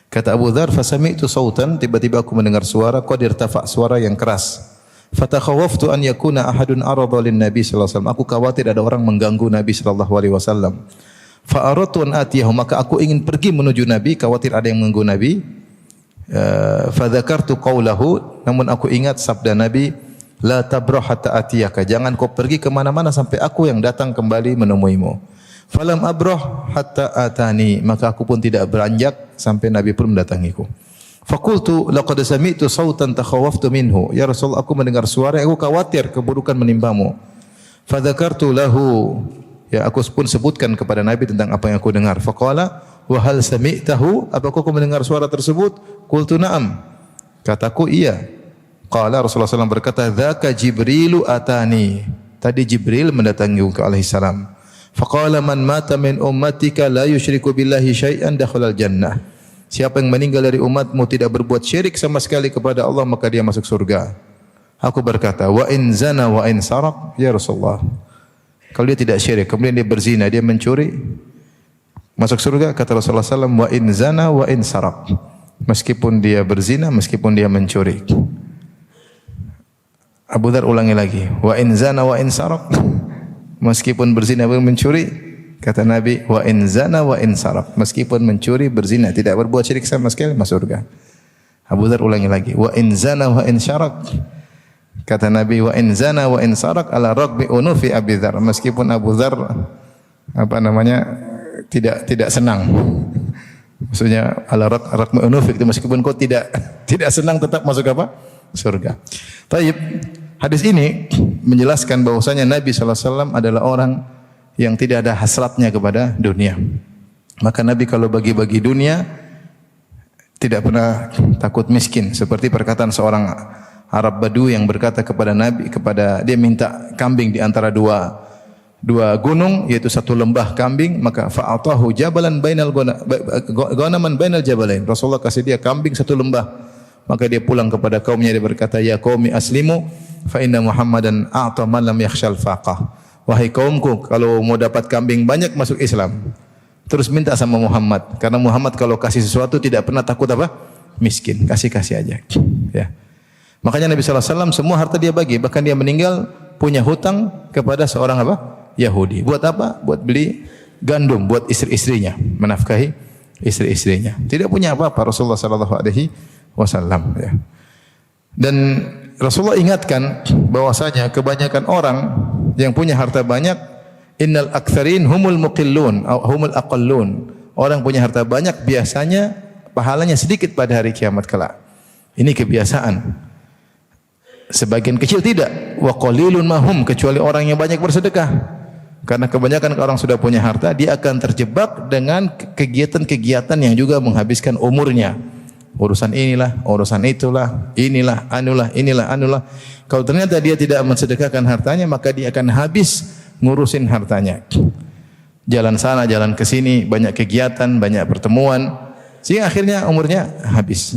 Kata Abu Dzar, fasami'tu sautan, tiba-tiba aku mendengar suara, qad irtafa, suara yang keras. Fatakhawaftu an yakuna ahadun arada lin Nabi sallallahu alaihi wasallam. Aku khawatir ada orang mengganggu Nabi sallallahu alaihi wasallam. Fa aradtu an atiyahu, maka aku ingin pergi menuju Nabi, khawatir ada yang mengganggu Nabi. Fa dzakartu qaulahu, namun aku ingat sabda Nabi, la tabrah hatta atiyaka, jangan kau pergi kemana mana sampai aku yang datang kembali menemuimu. Falam abrah hatta atani, maka aku pun tidak beranjak sampai Nabi pun mendatangiku. Faqultu laqad sami'tu sautan takhawaftu minhu, ya Rasul, aku mendengar suara yang aku khawatir keburukan menimpamu. Fadzakartu lahu, ya aku pun sebutkan kepada Nabi tentang apa yang aku dengar. Faqala wa hal sami'tahu, apakah kau mendengar suara tersebut? Qultu na'am, kataku iya. Qala Rasulullah SAW berkata, dzaka Jibrilu atani, tadi Jibril mendatangiku alaihi salam. Faqala man mata min ummatika la yusyriku billahi syai'an dakhala al-jannah. Siapa yang meninggal dari umatmu tidak berbuat syirik sama sekali kepada Allah, maka dia masuk surga. Aku berkata, wa in zana wa in saraq, ya Rasulullah, kalau dia tidak syirik, kemudian dia berzina, dia mencuri, masuk surga? Kata Rasulullah SAW, wa in zana wa in saraq, meskipun dia berzina, meskipun dia mencuri. Abu Dzar ulangi lagi, wa in zana wa in saraq, meskipun berzina dan mencuri, kata Nabi, wa in zana wa in saraq, meskipun mencuri, berzina, tidak berbuat syirik sama sekali, masuk surga. Abu Dzar ulangi lagi, wa in zana wa in saraq, kata Nabi, wa in zana wa in saraq ala raqbi unufi Abi Dzar, meskipun Abu Dzar tidak senang. Maksudnya ala raqbi unufi, meskipun kau tidak senang tetap masuk apa? Surga. Taib. Hadis ini menjelaskan bahwasanya Nabi sallallahu alaihi wasallam adalah orang yang tidak ada hasratnya kepada dunia. Maka Nabi kalau bagi-bagi dunia tidak pernah takut miskin, seperti perkataan seorang Arab Badu yang berkata kepada Nabi, dia minta kambing di antara dua gunung, yaitu satu lembah kambing, maka fa'atahu jabalan bainal ghanaman bainal jabalain. Rasulullah kasih dia kambing satu lembah. Maka dia pulang kepada kaumnya, dia berkata, ya qaumi aslimu fa inna Muhammadan a'ta man lam yakhshal faqah. Wahai kaumku, kalau mau dapat kambing banyak masuk Islam, terus minta sama Muhammad, karena Muhammad kalau kasih sesuatu tidak pernah takut apa? Miskin, kasih aja. Ya. Makanya Nabi sallallahu alaihi wasallam semua harta dia bagi, bahkan dia meninggal punya hutang kepada seorang apa? Yahudi. Buat apa? Buat beli gandum buat istri-istrinya, menafkahi istri-istrinya. Tidak punya apa-apa Rasulullah sallallahu alaihi wasallam ya. Dan Rasulullah ingatkan bahwasanya kebanyakan orang yang punya harta banyak, innal aktsarin humul muqillun atau humul aqallun. Orang punya harta banyak biasanya pahalanya sedikit pada hari kiamat kelak. Ini kebiasaan. Sebagian kecil tidak. Wa qalilun mahum, kecuali orang yang banyak bersedekah. Karena kebanyakan orang sudah punya harta, dia akan terjebak dengan kegiatan-kegiatan yang juga menghabiskan umurnya. Urusan inilah, urusan itulah, inilah, anulah. Kalau ternyata dia tidak mensedekahkan hartanya, maka dia akan habis ngurusin hartanya. Jalan sana, jalan ke sini, banyak kegiatan, banyak pertemuan, sehingga akhirnya umurnya habis.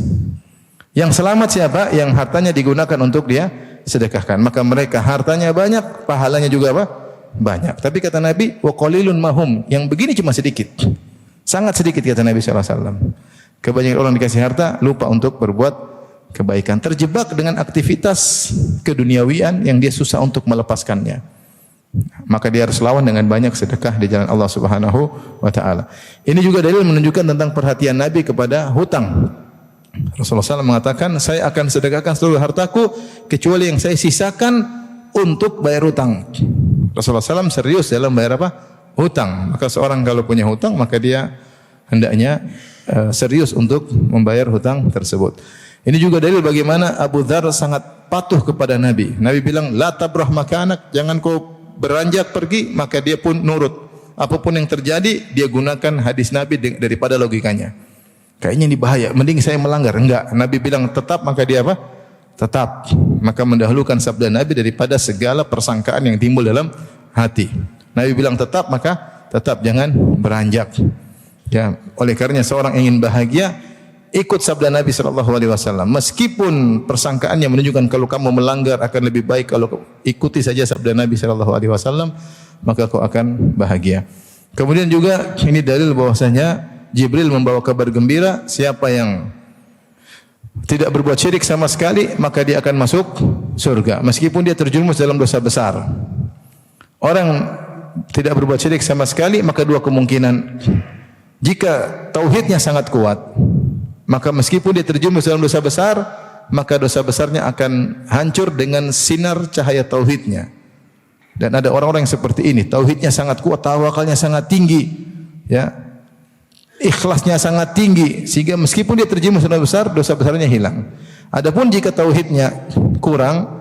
Yang selamat siapa? Yang hartanya digunakan untuk dia sedekahkan. Maka mereka hartanya banyak, pahalanya juga apa? Banyak. Tapi kata Nabi, wa qalilun mahum, yang begini cuma sedikit. Sangat sedikit kata Nabi sallallahu alaihi wasallam. Kebanyakan orang dikasih harta lupa untuk berbuat kebaikan, terjebak dengan aktivitas keduniawian yang dia susah untuk melepaskannya. Maka dia harus lawan dengan banyak sedekah di jalan Allah Subhanahu wa taala. Ini juga dalil menunjukkan tentang perhatian Nabi kepada hutang. Rasulullah SAW mengatakan, saya akan sedekahkan seluruh hartaku kecuali yang saya sisakan untuk bayar hutang. Rasulullah SAW serius dalam bayar apa? Hutang. Maka seorang kalau punya hutang, maka dia hendaknya serius untuk membayar hutang tersebut. Ini juga dalil bagaimana Abu Dzar sangat patuh kepada Nabi. Nabi bilang, la tabrah makanak, jangan kau beranjak pergi, maka dia pun nurut. Apapun yang terjadi, dia gunakan hadis Nabi daripada logikanya. Kayaknya ini bahaya, mending saya melanggar. Enggak, Nabi bilang tetap, maka dia apa? Tetap. Maka mendahulukan sabda Nabi daripada segala persangkaan yang timbul dalam hati. Nabi bilang tetap, maka tetap, jangan beranjak. Ya, oleh karenanya seorang ingin bahagia, ikut sabda Nabi sallallahu alaihi wasallam. Meskipun persangkaannya menunjukkan kalau kamu melanggar akan lebih baik kalau ikuti saja sabda Nabi sallallahu alaihi wasallam, maka kau akan bahagia. Kemudian juga ini dalil bahwasanya Jibril membawa kabar gembira, siapa yang tidak berbuat syirik sama sekali, maka dia akan masuk surga meskipun dia terjerumus dalam dosa besar. Orang tidak berbuat syirik sama sekali, maka dua kemungkinan. Jika tauhidnya sangat kuat, maka meskipun dia terjerumus dalam dosa besar, maka dosa besarnya akan hancur dengan sinar cahaya tauhidnya. Dan ada orang-orang yang seperti ini, tauhidnya sangat kuat, tawakalnya sangat tinggi, ya, ikhlasnya sangat tinggi, sehingga meskipun dia terjerumus dalam dosa besarnya hilang. Adapun jika tauhidnya kurang,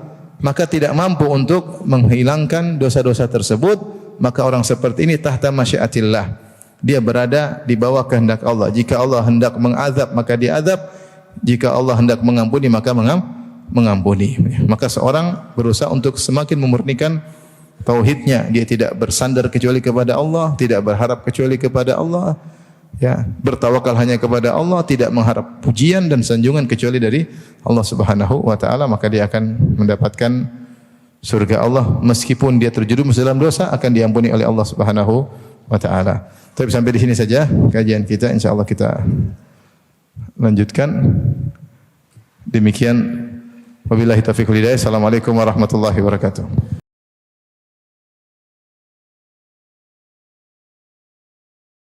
maka tidak mampu untuk menghilangkan dosa-dosa tersebut, maka orang seperti ini tahta masyiatillah. Dia berada di bawah kehendak Allah. Jika Allah hendak mengazab, maka dia azab. Jika Allah hendak mengampuni, maka mengampuni. Maka seorang berusaha untuk semakin memurnikan tauhidnya. Dia tidak bersandar kecuali kepada Allah, tidak berharap kecuali kepada Allah. Ya, bertawakal hanya kepada Allah, tidak mengharap pujian dan sanjungan kecuali dari Allah Subhanahu wa taala, maka dia akan mendapatkan surga Allah meskipun dia terjerumus dalam dosa, akan diampuni oleh Allah Subhanahu wa taala. Tapi sampai di sini saja kajian kita, insyaallah kita lanjutkan. Demikian, wabillahi taufiq wal hidayah. Assalamualaikum warahmatullahi wabarakatuh.